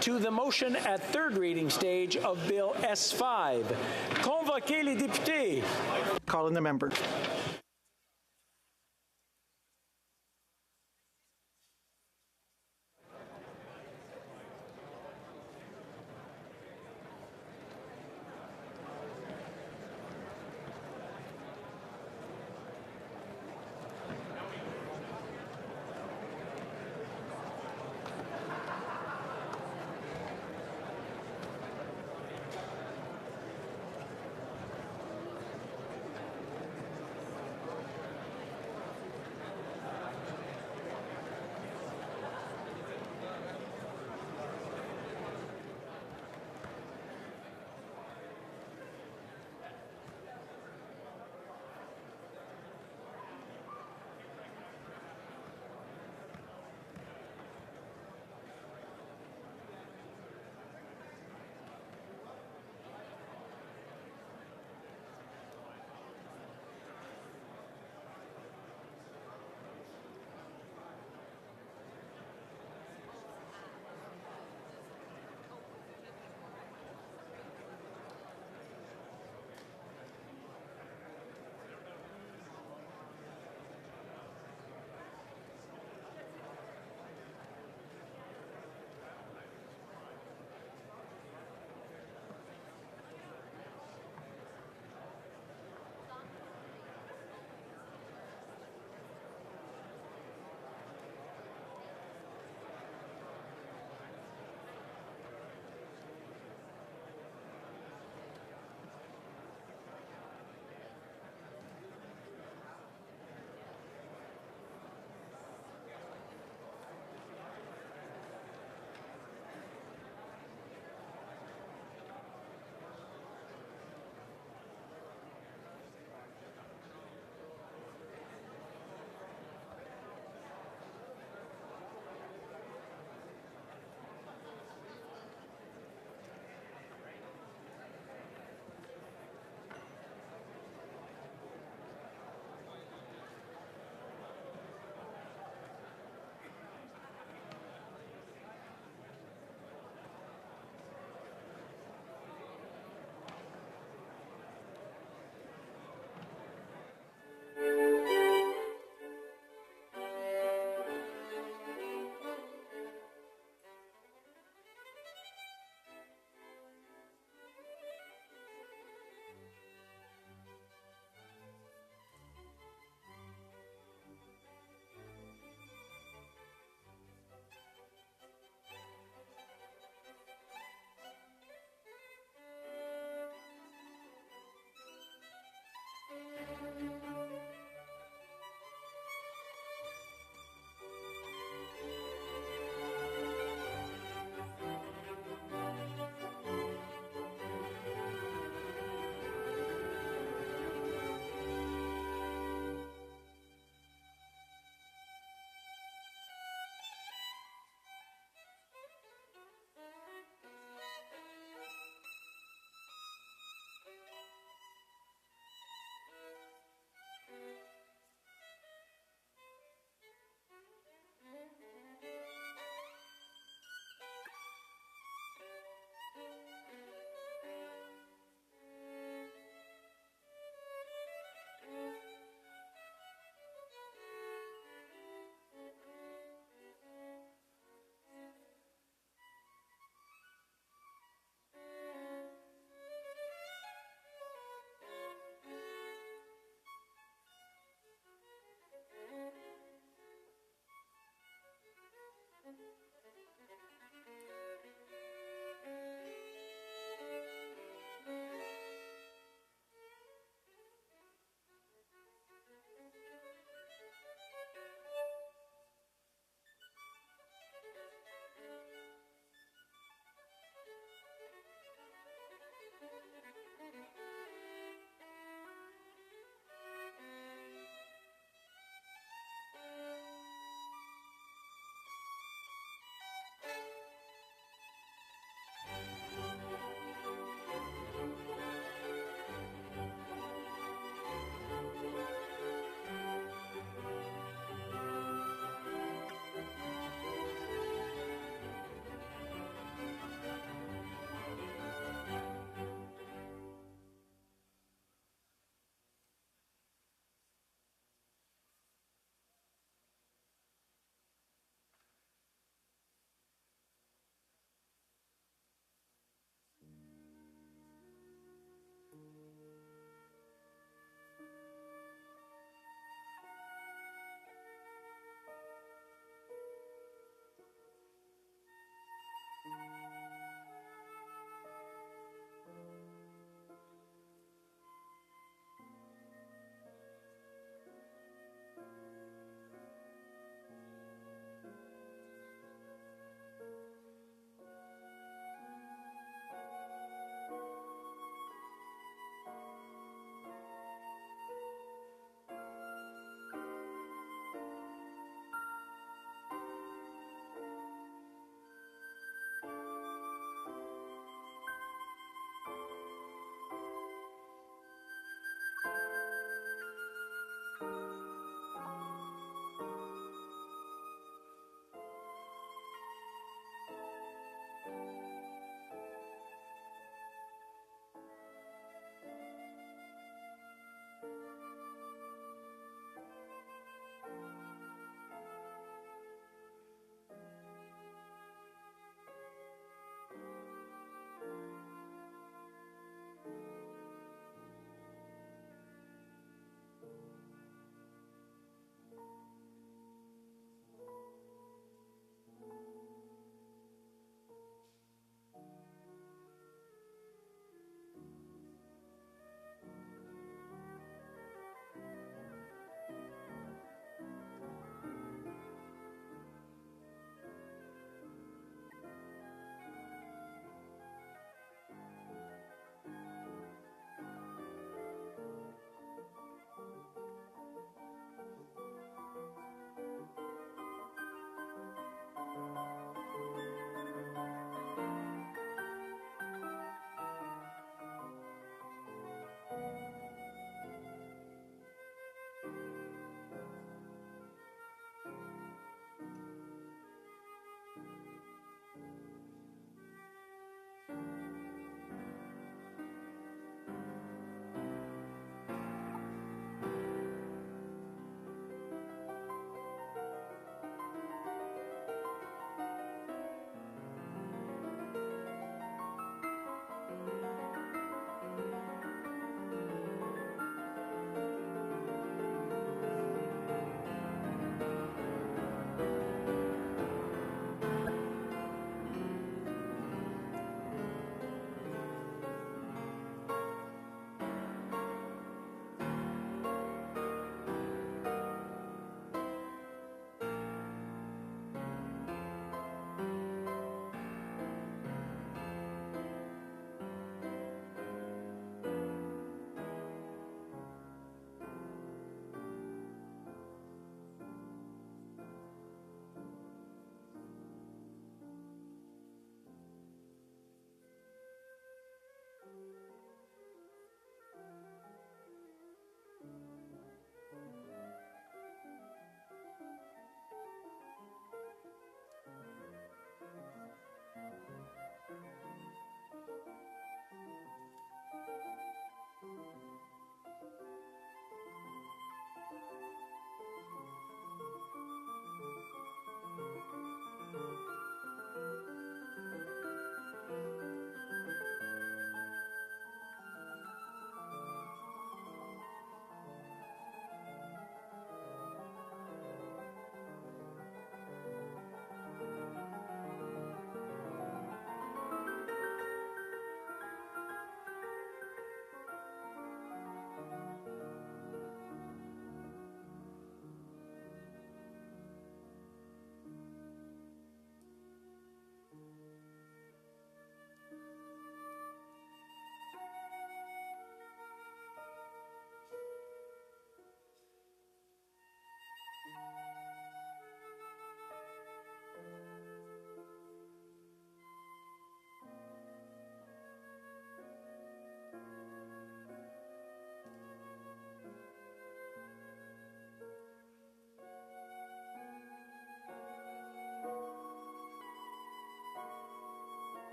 Speaker 6: to the motion at third reading stage of Bill S5. Convoquez les députés.
Speaker 22: Calling the member.